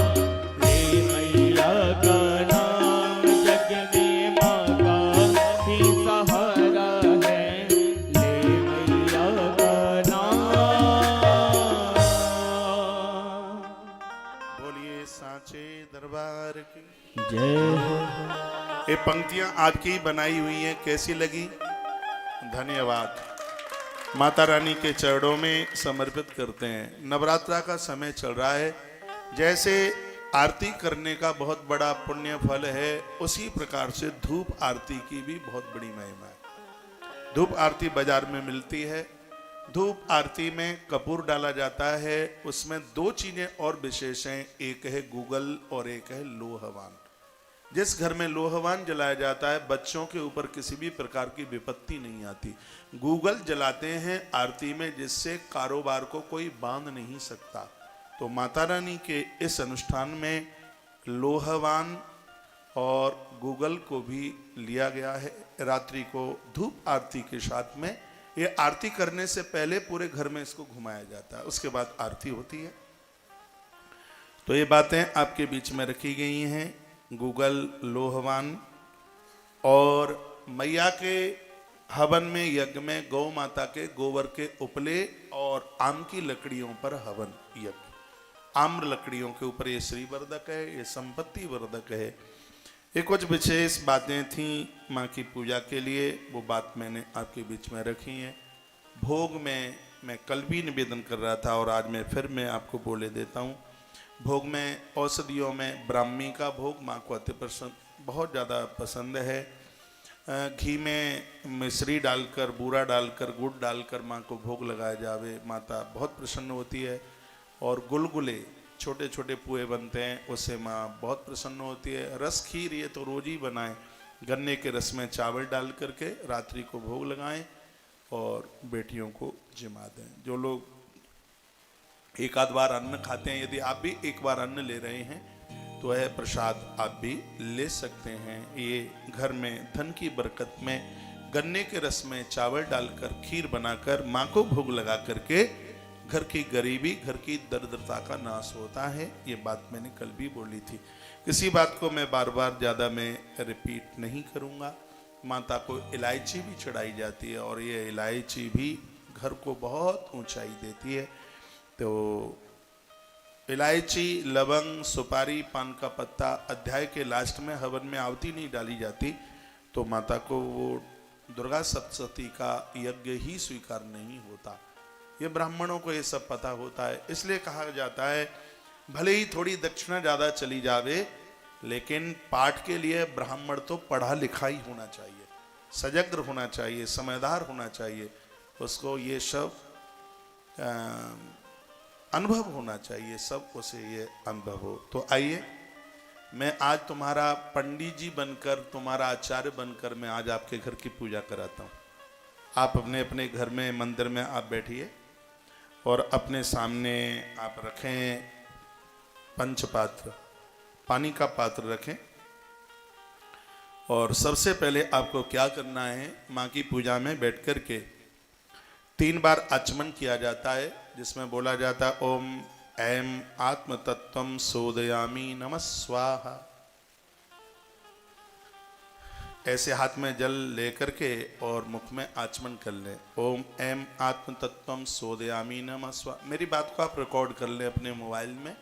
ले मैया का नाम जग में माँ का ही सहारा है। ले मैया का नाम। बोलिए सांचे दरबार की जय हो। ये पंक्तियां आपकी बनाई हुई हैं, कैसी लगी? धन्यवाद। माता रानी के चरणों में समर्पित करते हैं। नवरात्रा का समय चल रहा है, जैसे आरती करने का बहुत बड़ा पुण्य फल है, उसी प्रकार से धूप आरती की भी बहुत बड़ी महिमा है। धूप आरती बाजार में मिलती है। धूप आरती में कपूर डाला जाता है। उसमें दो चीजें और विशेष हैं, एक है गूगल और एक है लोहवान। जिस घर में लोहवान जलाया जाता है, बच्चों के ऊपर किसी भी प्रकार की विपत्ति नहीं आती। गूगल जलाते हैं आरती में, जिससे कारोबार को कोई बांध नहीं सकता। तो माता रानी के इस अनुष्ठान में लोहवान और गूगल को भी लिया गया है। रात्रि को धूप आरती के साथ में, ये आरती करने से पहले पूरे घर में इसको घुमाया जाता है, उसके बाद आरती होती है। तो ये बातें आपके बीच में रखी गई हैं। गूगल, लोहवान और मैया के हवन में, यज्ञ में गौ माता के गोबर के उपले और आम की लकड़ियों पर हवन यज्ञ। आम्र लकड़ियों के ऊपर ये श्री वर्धक है, ये संपत्ति वर्धक है। ये कुछ विशेष बातें थी माँ की पूजा के लिए, वो बात मैंने आपके बीच में रखी है। भोग में मैं कल भी निवेदन कर रहा था और आज मैं आपको बोले देता हूँ। भोग में औषधियों में ब्राह्मी का भोग माँ को अति बहुत ज़्यादा पसंद है। घी में मिश्री डालकर, बूरा डालकर, गुड़ डालकर माँ को भोग लगाया जावे, माता बहुत प्रसन्न होती है। और गुलगुले, छोटे छोटे पुए बनते हैं, उससे माँ बहुत प्रसन्न होती है। रस खीर ये तो रोज ही बनाएं। गन्ने के रस में चावल डाल करके रात्रि को भोग लगाएं और बेटियों को जिमा दें। जो लोग एक आध बार अन्न खाते हैं, यदि आप भी एक बार अन्न ले रहे हैं तो यह प्रसाद आप भी ले सकते हैं। ये घर में धन की बरकत में गन्ने के रस में चावल डालकर खीर बनाकर माँ को भोग लगा करके घर की गरीबी, घर की दरिद्रता का नाश होता है। ये बात मैंने कल भी बोली थी। इसी बात को मैं बार बार ज़्यादा मैं रिपीट नहीं करूँगा। माता को इलायची भी चढ़ाई जाती है और ये इलायची भी घर को बहुत ऊंचाई देती है। तो इलायची, लवंग, सुपारी, पान का पत्ता अध्याय के लास्ट में हवन में आहुति नहीं डाली जाती तो माता को वो दुर्गा सप्तशती का यज्ञ ही स्वीकार नहीं होता। ये ब्राह्मणों को ये सब पता होता है, इसलिए कहा जाता है भले ही थोड़ी दक्षिणा ज़्यादा चली जावे, लेकिन पाठ के लिए ब्राह्मण तो पढ़ा लिखा ही होना चाहिए, सजग्र होना चाहिए, समझदार होना चाहिए, उसको ये सब अनुभव होना चाहिए, सब उसे ये अनुभव हो। तो आइए, मैं आज तुम्हारा पंडित जी बनकर, तुम्हारा आचार्य बनकर मैं आज आपके घर की पूजा कराता हूँ। आप अपने अपने घर में, मंदिर में आप बैठिए और अपने सामने आप रखें पंचपात्र, पानी का पात्र रखें। और सबसे पहले आपको क्या करना है, माँ की पूजा में बैठ कर के 3 बार आचमन किया जाता है, जिसमें बोला जाता है ओम ऐम आत्म तत्वम सोदयामी नमः स्वाहा। ऐसे हाथ में जल लेकर के और मुख में आचमन कर लें। ओम ऐम आत्म तत्वम सोदयामी नमः स्वाहा। मेरी बात को आप रिकॉर्ड कर लें अपने मोबाइल में।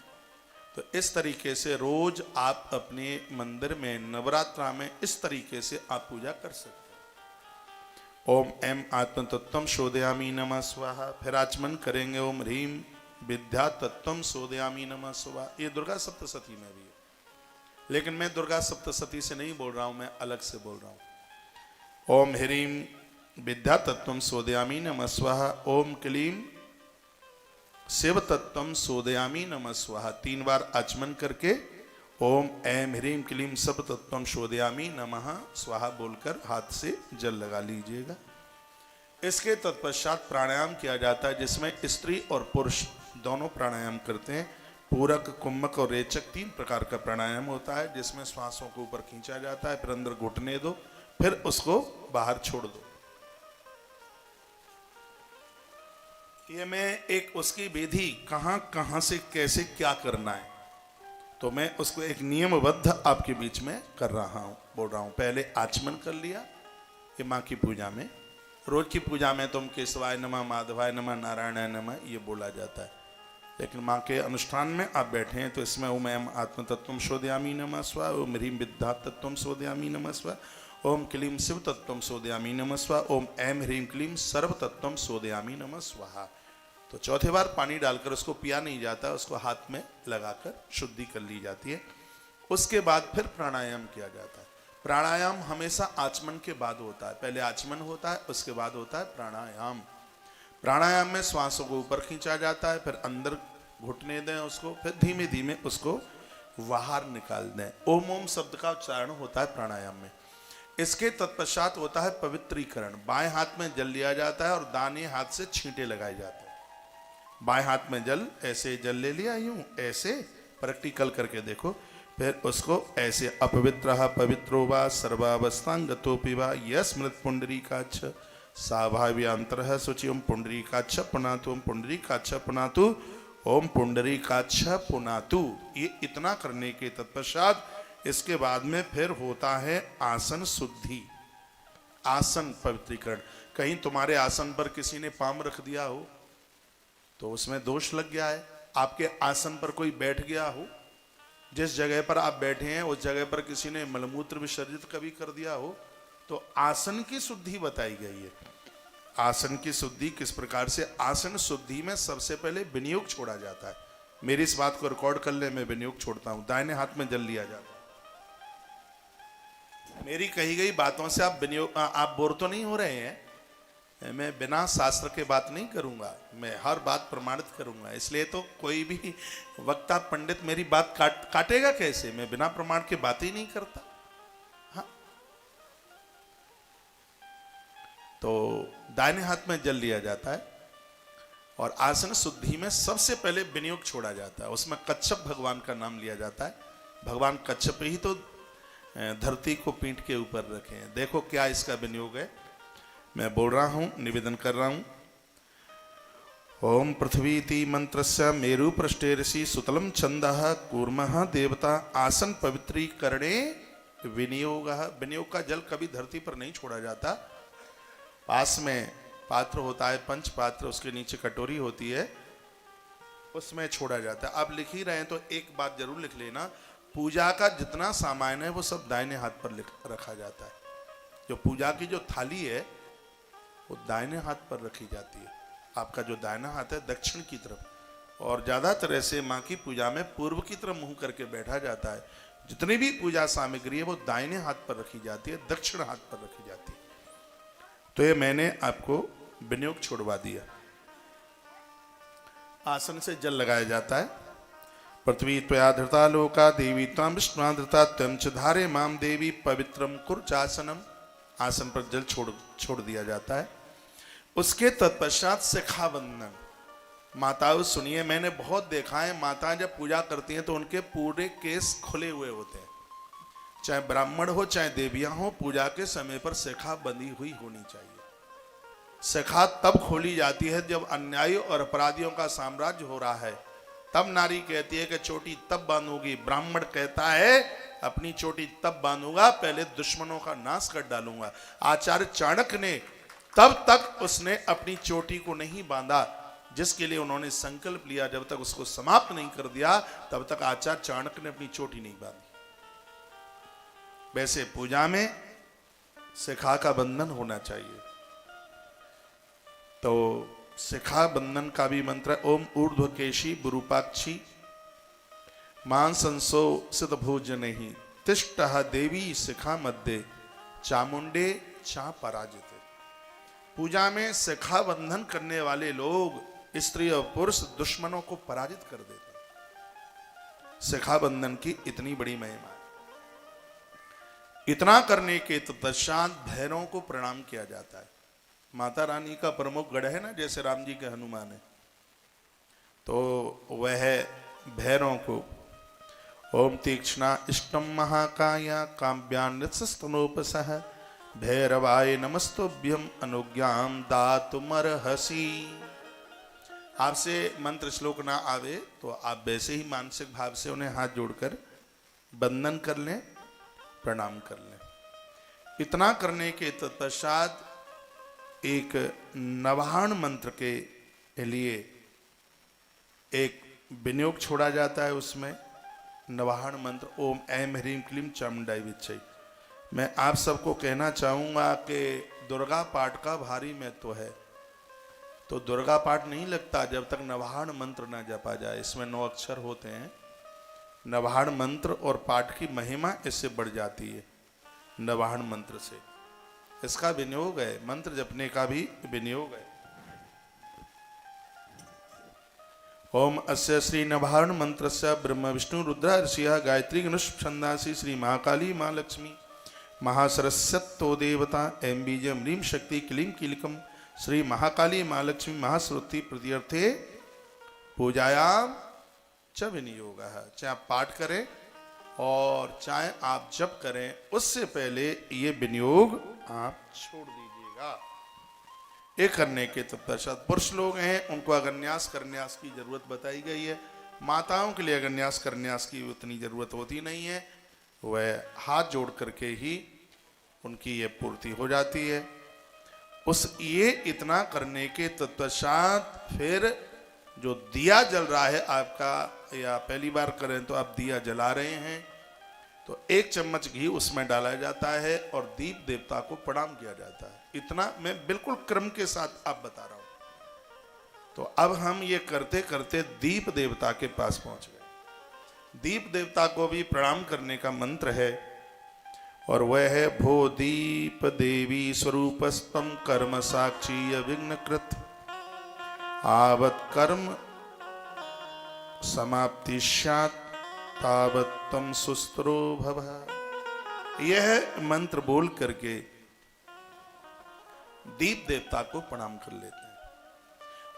तो इस तरीके से रोज आप अपने मंदिर में नवरात्रा में इस तरीके से आप पूजा कर सकते हैं। ओम एम आत्म तत्वम शोधयामी नमः स्वाहा। फिर आचमन करेंगे ओम ह्रीम विद्या तत्वम शोधयामी नमः स्वाहा। ये दुर्गा सप्तशती में भी है, लेकिन मैं दुर्गा सप्तशती से नहीं बोल रहा हूं, मैं अलग से बोल रहा हूं। ओम ह्रीम विद्या तत्वम शोधयामी नमः स्वाहा। ओम क्लीम शिव तत्वम शोधयामी नमः स्वाहा। 3 बार आचमन करके ओम ऐम ह्रीम क्लीम सब तत्वम शोधयामी नमः स्वाहा बोलकर हाथ से जल लगा लीजिएगा। इसके तत्पश्चात प्राणायाम किया जाता है, जिसमें स्त्री और पुरुष दोनों प्राणायाम करते हैं। पूरक, कुंभक और रेचक 3 प्रकार का प्राणायाम होता है, जिसमें श्वासों को ऊपर खींचा जाता है, फिर अंदर घुटने दो, फिर उसको बाहर छोड़ दो। ये मैं एक उसकी विधि कहां से कैसे क्या करना है, तो मैं उसको एक नियमबद्ध आपके बीच में कर रहा हूं, बोल रहा हूं। पहले आचमन कर लिया। ये माँ की पूजा में, रोज की पूजा में तुम केशवाय नमः, माधवाय नमः, नारायणाय नमः ये बोला जाता है, लेकिन माँ के अनुष्ठान में आप बैठे हैं तो इसमें ओम एम आत्म तत्वम शोधयामी नमः स्वाहा। ओम ह्रीम विद्या तत्वम शोधयामी नमः स्वाहा। ओम क्लीम शिव तत्वम शोधयामी नमः स्वाहा। ओम ऐम ह्रीम क्लीम सर्व तत्वम शोधयामी नमः स्वाहा। तो चौथे बार पानी डालकर उसको पिया नहीं जाता, उसको हाथ में लगाकर शुद्धि कर ली जाती है। उसके बाद फिर प्राणायाम किया जाता है। प्राणायाम हमेशा आचमन के बाद होता है। पहले आचमन होता है, उसके बाद होता है प्राणायाम। प्राणायाम में श्वासों को ऊपर खींचा जाता है, फिर अंदर घुटने दें उसको, फिर धीमे धीमे उसको बाहर निकाल दें। ओम ओम शब्द का उच्चारण होता है प्राणायाम में। इसके तत्पश्चात होता है पवित्रीकरण। बाएं हाथ में जल लिया जाता है और दाहिने हाथ से छींटे लगाए जाते हैं। बाएं हाथ में जल, ऐसे जल ले लिया, यूं ऐसे प्रैक्टिकल करके देखो। फिर उसको ऐसे अपवित्र पवित्रो वा सर्वावस्थांगतोपि वा यस्मृत पुंडरीकाक्ष साभाव्यांतर शुचि ओम पुंडरीकाक्ष पुनातु ओम पुंडरीकाक्ष पुनातु ओम पुंडरीकाक्ष पुनातु। ये इतना करने के तत्पश्चात इसके बाद में फिर होता है आसन शुद्धि, आसन पवित्रीकरण। कहीं तुम्हारे आसन पर किसी ने पाम रख दिया हो तो उसमें दोष लग गया है। आपके आसन पर कोई बैठ गया हो, जिस जगह पर आप बैठे हैं उस जगह पर किसी ने मलमूत्र विसर्जित कभी कर दिया हो, तो आसन की शुद्धि बताई गई है। आसन की शुद्धि किस प्रकार से? आसन शुद्धि में सबसे पहले विनियोग छोड़ा जाता है। मेरी इस बात को रिकॉर्ड कर ले, मैं विनियोग छोड़ता हूं। दाहिने हाथ में जल लिया जाता है। मेरी कही गई बातों से आप विनियोग, आप बोर तो नहीं हो रहे हैं? मैं बिना शास्त्र के बात नहीं करूंगा, मैं हर बात प्रमाणित करूंगा। इसलिए तो कोई भी वक्ता पंडित मेरी बात काटेगा कैसे? मैं बिना प्रमाण के बात ही नहीं करता। हाँ, तो दाहिने हाथ में जल लिया जाता है और आसन शुद्धि में सबसे पहले विनियोग छोड़ा जाता है। उसमें कच्छप भगवान का नाम लिया जाता है। भगवान कच्छप ही तो धरती को पीठ के ऊपर रखे हैं। देखो क्या इसका विनियोग है, मैं बोल रहा हूं, निवेदन कर रहा हूं। ओम पृथ्वीति मंत्रस्य मेरु पृष्ठे ऋषि सुतलम छंदः कूर्मः देवता आसन पवित्रीकरणे विनियोगः। विनियोग का जल कभी धरती पर नहीं छोड़ा जाता। पास में पात्र होता है, पंच पात्र, उसके नीचे कटोरी होती है, उसमें छोड़ा जाता है। आप लिख ही रहे हैं तो एक बात जरूर लिख लेना, पूजा का जितना सामान है वो सब दाहिने हाथ पर रखा जाता है। जो पूजा की जो थाली है वो दाहिने हाथ पर रखी जाती है। आपका जो दाहिना हाथ है दक्षिण की तरफ, और ज्यादातर ऐसे माँ की पूजा में पूर्व की तरफ मुंह करके बैठा जाता है। जितनी भी पूजा सामग्री है वो दाहिने हाथ पर रखी जाती है, दक्षिण हाथ पर रखी जाती है। तो ये मैंने आपको विनियोग छोड़वा दिया। आसन से जल लगाया जाता है। पृथ्वी त्वया धृता लोका देवी त्वां विष्णुना धृता त्वं च धारे माम देवी पवित्रम कुर्चासनम। आसन पर जल छोड़ दिया जाता है। उसके तत्पश्चात शिखा बंधन। माताओं सुनिए, मैंने बहुत देखा है माताएं जब पूजा करती हैं तो उनके पूरे केस खुले हुए होते हैं। चाहे ब्राह्मण हो चाहे देवियां हो, पूजा के समय पर शिखा बंधी हुई होनी चाहिए। शिखा तब खोली जाती है जब अन्यायी और अपराधियों का साम्राज्य हो रहा है, तब नारी कहती है कि चोटी तब बांधूंगी। ब्राह्मण कहता है अपनी चोटी तब बांधूंगा, पहले दुश्मनों का नाश कर डालूंगा। आचार्य चाणक्य ने तब तक उसने अपनी चोटी को नहीं बांधा जिसके लिए उन्होंने संकल्प लिया। जब तक उसको समाप्त नहीं कर दिया तब तक आचार्य चाणक्य ने अपनी चोटी नहीं बांधी। वैसे पूजा में शिखा का बंधन होना चाहिए। तो शिखा बंधन का भी मंत्र ओम ऊर्ध्वकेशी विरूपाक्षी मांसंसो सित भोजन ही तिष्ठ देवी शिखा मध्य चामुंडे चा पराजित। पूजा में शिखा बंधन करने वाले लोग स्त्री और पुरुष दुश्मनों को पराजित कर देते हैं। शिखा बंधन की इतनी बड़ी महिमा है। इतना करने के तत्पश्चात भैरवों को प्रणाम किया जाता है। माता रानी का प्रमुख गढ़ है ना, जैसे राम जी के हनुमान है, तो वह भैरवों को ओम तीक्ष्णा इष्टम महाकाया काव्यान्नोपसह भैरवाय नमस्तुभ्यम अनुज्ञाम दातुमर्हसि। आपसे मंत्र श्लोक ना आवे तो आप वैसे ही मानसिक भाव से उन्हें हाथ जोड़कर बंदन कर लें, प्रणाम कर लें। इतना करने के तत्पश्चात एक नवाहन मंत्र के लिए एक विनियोग छोड़ा जाता है। उसमें नवाहन मंत्र ओम ऐं ह्रीं क्लीं चामुंडाय विच्चै। मैं आप सबको कहना चाहूँगा कि दुर्गा पाठ का भारी महत्व है, तो दुर्गा पाठ नहीं लगता जब तक नवाहन मंत्र ना जपा जाए। इसमें 9 अक्षर होते हैं। नवाहन मंत्र और पाठ की महिमा इससे बढ़ जाती है नवाहन मंत्र से। इसका विनियोग है, मंत्र जपने का भी विनियोग है। ओम अस्य श्री नवाहन मंत्रस्य ब्रह्म विष्णु रुद्र ऋषिः गायत्री गणुष छंदासी श्री महाकाली माँ लक्ष्मी महासरस्वतो देवता ऐं बीजं ह्रीं शक्ति क्लीं कीलकम श्री महाकाली माँ लक्ष्मी महासरस्वती प्रत्यर्थे पूजायाम च विनियोगः। चाहे आप पाठ करें और चाहे आप जप करें, उससे पहले ये विनियोग आप छोड़ दीजिएगा। ये करने के तत्पश्चात पुरुष लोग हैं, उनको अगन्यास करन्यास की जरूरत बताई गई है। माताओं के लिए अगन्यास करन्यास की उतनी जरूरत होती नहीं है, वह हाथ जोड़ करके ही उनकी ये पूर्ति हो जाती है। ये इतना करने के तत्पश्चात फिर जो दिया जल रहा है आपका, या पहली बार करें तो आप दिया जला रहे हैं, तो 1 चम्मच घी उसमें डाला जाता है और दीप देवता को प्रणाम किया जाता है। इतना मैं बिल्कुल क्रम के साथ आप बता रहा हूं। तो अब हम ये करते करते दीप देवता के पास पहुंच गए। दीप देवता को भी प्रणाम करने का मंत्र है और वह है भो दीप देवी स्वरूपस्तम कर्म साक्षी अविघ्नकृत आवत कर्म समाप्ति स्यात् तावत तम सुस्त्रो भव। यह मंत्र बोल करके दीप देवता को प्रणाम कर लेते हैं।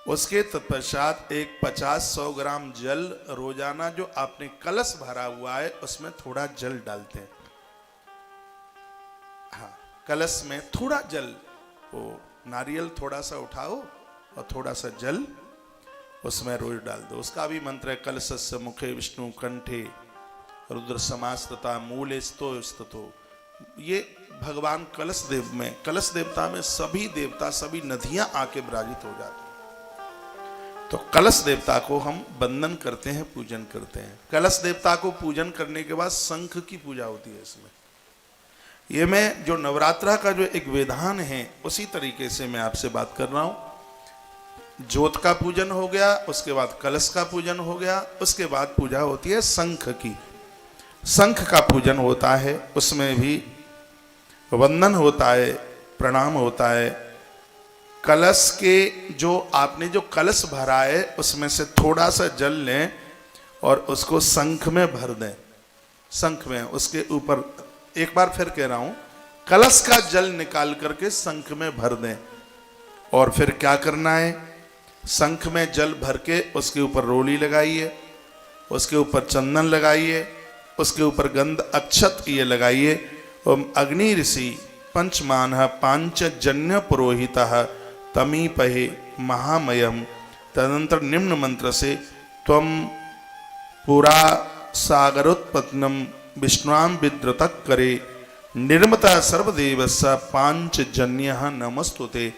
उसके तत्पश्चात एक 50-100 ग्राम जल रोजाना जो आपने कलश भरा हुआ है उसमें थोड़ा जल डालते हैं। हाँ, कलश में थोड़ा जल, वो नारियल थोड़ा सा उठाओ और थोड़ा सा जल उसमें रोज डाल दो। उसका भी मंत्र है कलशस्य मुखे विष्णु कंठे रुद्र समास्तता मूले स्तो। ये भगवान कलश देव में, कलश देवता में सभी देवता, सभी नदियां आके विराजित हो जाती हैं। तो कलश देवता को हम वंदन करते हैं, पूजन करते हैं। कलश देवता को पूजन करने के बाद शंख की पूजा होती है इसमें। ये मैं जो नवरात्रा का जो एक विधान है उसी तरीके से मैं आपसे बात कर रहा हूं। ज्योत का पूजन हो गया, उसके बाद कलश का पूजन हो गया, उसके बाद पूजा होती है शंख की। शंख का पूजन होता है, उसमें भी वंदन होता है, प्रणाम होता है। कलश के जो आपने जो कलश भरा है उसमें से थोड़ा सा जल लें और उसको शंख में भर दें। शंख में उसके ऊपर, एक बार फिर कह रहा हूं, कलश का जल निकाल करके शंख में भर दें। और फिर क्या करना है, शंख में जल भर के उसके ऊपर रोली लगाइए, उसके ऊपर चंदन लगाइए, उसके ऊपर गंध अक्षत ये लगाइए। ओम अग्नि ऋषि पंचमानः पांचजन्य पुरोहितः तमीपहे महामयम। तदनंतर निम्न मंत्र से त्वम पुरा सागरोत्पन्नम विष्णुआं विद्रतक करे निर्मता सर्वदेवस्य पांचजन्यः नमस्तुते।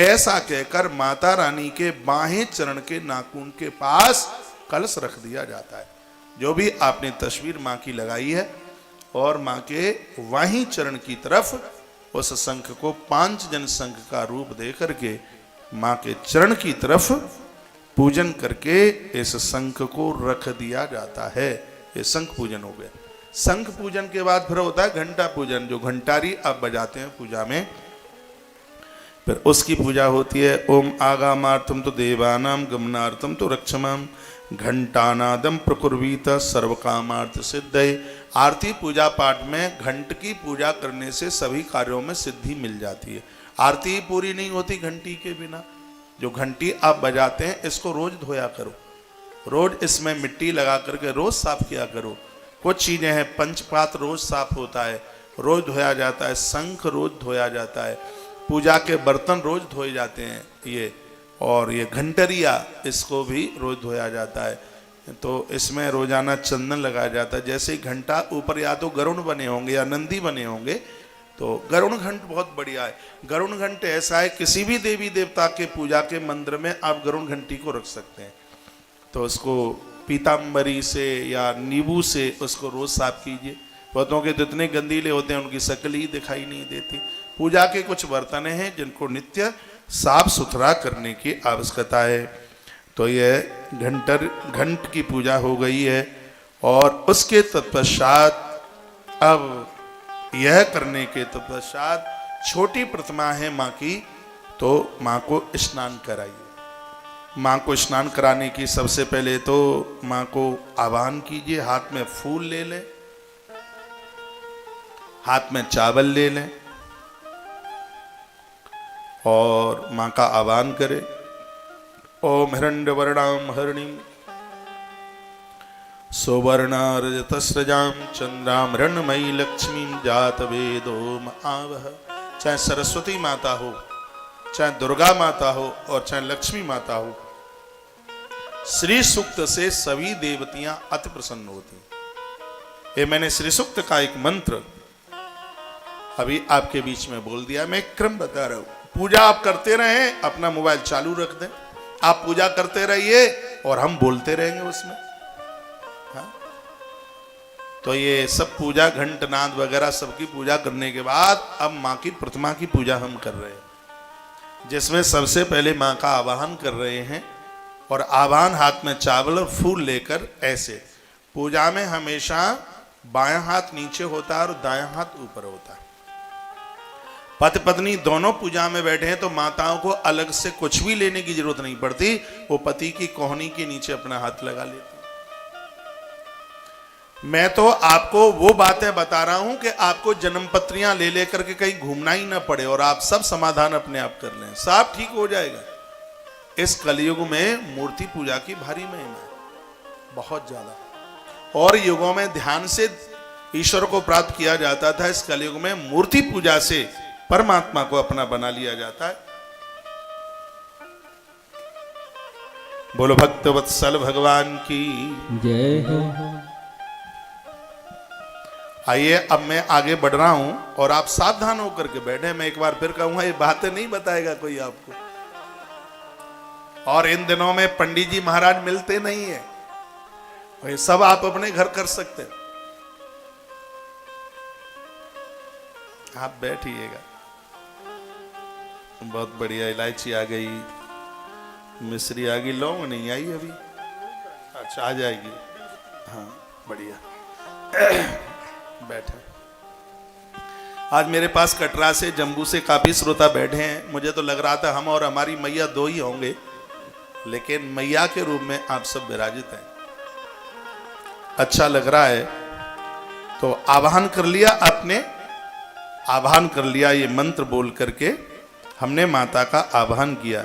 ऐसा कहकर माता रानी के बाहें चरण के नाखून के पास कलश रख दिया जाता है। जो भी आपने तस्वीर माँ की लगाई है और माँ के वहीं चरण की तरफ उस शंख को 5 जन शंख का रूप दे करके मां के चरण की तरफ पूजन करके इस शंख को रख दिया जाता है। ये शंख पूजन हो गया। शंख पूजन के बाद फिर होता है घंटा पूजन, जो घंटारी आप बजाते हैं पूजा में, फिर उसकी पूजा होती है। ओम आगामार्थम तो देवानाम गमनार्थम तो रक्षमाम घंटानादम प्रकुर्वीत सर्व कामार्थ सिद्धये। आरती पूजा पाठ में घंट की पूजा करने से सभी कार्यों में सिद्धि मिल जाती है। आरती पूरी नहीं होती घंटी के बिना। जो घंटी आप बजाते हैं इसको रोज धोया करो, रोज इसमें मिट्टी लगा करके रोज साफ किया करो। कुछ चीजें हैं, पंचपात रोज साफ होता है, रोज धोया जाता है। शंख रोज धोया जाता है। पूजा के बर्तन रोज धोए जाते हैं ये, और ये घंटरिया इसको भी रोज धोया जाता है। तो इसमें रोजाना चंदन लगाया जाता है। जैसे ही घंटा ऊपर या तो गरुड़ बने होंगे या नंदी बने होंगे, तो गरुड़ घंट बहुत बढ़िया है। गरुड़ घंट ऐसा है, किसी भी देवी देवता के पूजा के मंदिर में आप गरुड़ घंटी को रख सकते हैं। तो उसको पीताम्बरी से या नींबू से उसको रोज साफ कीजिए। पौधों के जितने गंदीले होते हैं उनकी शक्ल ही दिखाई नहीं देती। पूजा के कुछ बर्तन हैं जिनको नित्य साफ सुथरा करने की आवश्यकता है। तो यह घंट की पूजा हो गई है। और उसके तत्पश्चात अब यह करने के तत्पश्चात छोटी प्रतिमा है माँ की, तो माँ को स्नान कराइए। माँ को स्नान कराने की सबसे पहले तो माँ को आवाहन कीजिए। हाथ में फूल ले लें, हाथ में चावल ले लें और माँ का आवाहन करें। ओम हिरण्यवर्णाम हरिणीम सुवर्णा रजतस्रजाम चंद्राम हिरण्मयी लक्ष्मीम जात वेदोम आवह। चाहे सरस्वती माता हो, चाहे दुर्गा माता हो और चाहे लक्ष्मी माता हो, श्री सूक्त से सभी देवतियां अति प्रसन्न होती। ये मैंने श्री सूक्त का एक मंत्र अभी आपके बीच में बोल दिया। मैं एक क्रम बता रहा हूं। पूजा आप करते रहें, अपना मोबाइल चालू रख दें, आप पूजा करते रहिए और हम बोलते रहेंगे उसमें। हाँ? तो ये सब पूजा घंटनाद वगैरह सबकी पूजा करने के बाद अब माँ की प्रतिमा की पूजा हम कर रहे हैं, जिसमें सबसे पहले माँ का आवाहन कर रहे हैं। और आवाहन हाथ में चावल और फूल लेकर ऐसे। पूजा में हमेशा बायां हाथ नीचे होता है और दायां हाथ ऊपर होता है। पति पत्नी दोनों पूजा में बैठे हैं तो माताओं को अलग से कुछ भी लेने की जरूरत नहीं पड़ती। वो पति की कोहनी के नीचे अपना हाथ लगा लेती। मैं तो आपको वो बातें बता रहा हूं कि आपको जन्म पत्रियां ले लेकर के कहीं घूमना ही ना पड़े और आप सब समाधान अपने आप कर लें, सब ठीक हो जाएगा। इस कलयुग में मूर्ति पूजा की भारी महिमा है, बहुत ज्यादा। और युगों में ध्यान से ईश्वर को प्राप्त किया जाता था, इस कलयुग में मूर्ति पूजा से परमात्मा को अपना बना लिया जाता है। बोलो भक्त वत्सल भगवान की जय हो। आइए अब मैं आगे बढ़ रहा हूं और आप सावधान होकर के बैठे। मैं एक बार फिर कहूंगा, ये बातें नहीं बताएगा कोई आपको। और इन दिनों में पंडित जी महाराज मिलते नहीं है, ये सब आप अपने घर कर सकते हैं। आप बैठिएगा। बहुत बढ़िया। इलायची आ गई, मिश्री आ गई, लौंग नहीं आई अभी। अच्छा आ जाएगी। हाँ बढ़िया। बैठे। आज मेरे पास कटरा से, जम्मू से काफी श्रोता बैठे हैं। मुझे तो लग रहा था हम और हमारी मैया दो ही होंगे, लेकिन मैया के रूप में आप सब विराजित हैं। अच्छा लग रहा है। तो आवाहन कर लिया आपने, आवाहन कर लिया। ये मंत्र बोल करके हमने माता का आवाहन किया।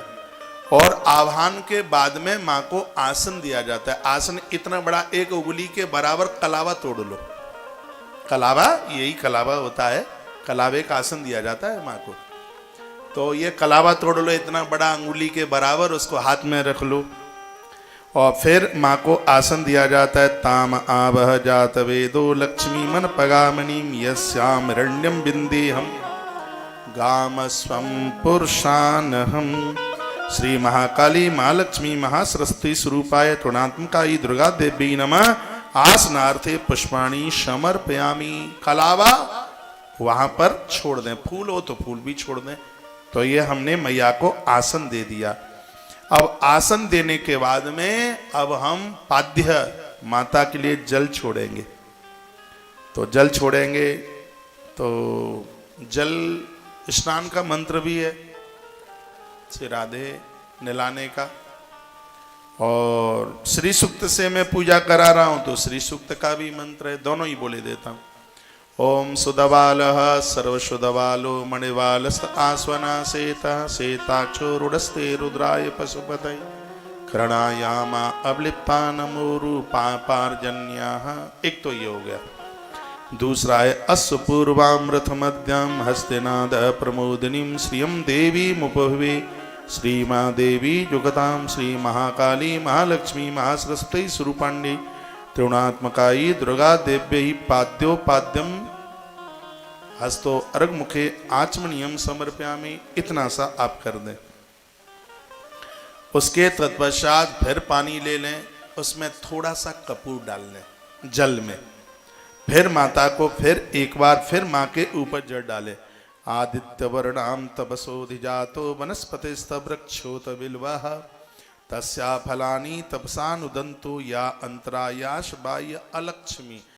और आवाहन के बाद में माँ को आसन दिया जाता है। आसन इतना बड़ा, एक उंगली के बराबर कलावा तोड़ लो। कलावा, यही कलावा होता है। कलावे का आसन दिया जाता है माँ को। तो ये कलावा तोड़ लो इतना बड़ा, अंगुली के बराबर, उसको हाथ में रख लो। और फिर माँ को आसन दिया जाता है। ताम आवह जात वेदो लक्ष्मी मन पगामणिम यस्याम हिरण्यम बिंदेहम गाम स्वम पुरुषानहम। श्री महाकाली महालक्ष्मी महासरस्वती स्वरूपाय त्रिगुणात्मकाय दुर्गा देवी नमः। आसनार्थे पुष्पाणि समर्पयामि। कलावा वहां पर छोड़ दें, फूल हो तो फूल भी छोड़ दें। तो ये हमने मैया को आसन दे दिया। अब आसन देने के बाद में अब हम पाद्य माता के लिए जल छोड़ेंगे। तो जल छोड़ेंगे तो जल स्नान का मंत्र भी है, श्री राधे नहलाने का। और श्री सूक्त से मैं पूजा करा रहा हूं तो श्री सूक्त का भी मंत्र है, दोनों ही बोले देता हूं। ओम सुदबालः सर्वसुदबालो मणिवालस आस्वना सेता सेताक्षो रुडस्ते रुद्राय पशुपतये करणायामा अवलिप्पा नमोरु पापार्जन्याः। एक तो ये हो गया। दूसरा है अस्य पूर्वामृत मध्यम हस्तिनाद प्रमोदिनीं श्रियं देवी मुपहवे श्री माँ देवी जुगताम श्री महाकाली महालक्ष्मी महासरस्वती स्वरूपाण्डी त्रिगुणात्मकाई दुर्गा देव्यै पाद्योपाद्यम हस्तो अर्घ मुखे आचमनीयम समर्पयामि। इतना सा आप कर दें। उसके तत्पश्चात फिर पानी ले लें, उसमें थोड़ा सा कपूर डाल लें जल में। फिर माता को फिर एक बार फिर माँ के ऊपर जल डालें। आदित्य वर्णाम तपसोधिजातो वनस्पतिस्तवृक्षोत बिल्वः तस्या फलानि तपसानुदन्तो या अंतरायाश बाह्य अलक्ष्मी।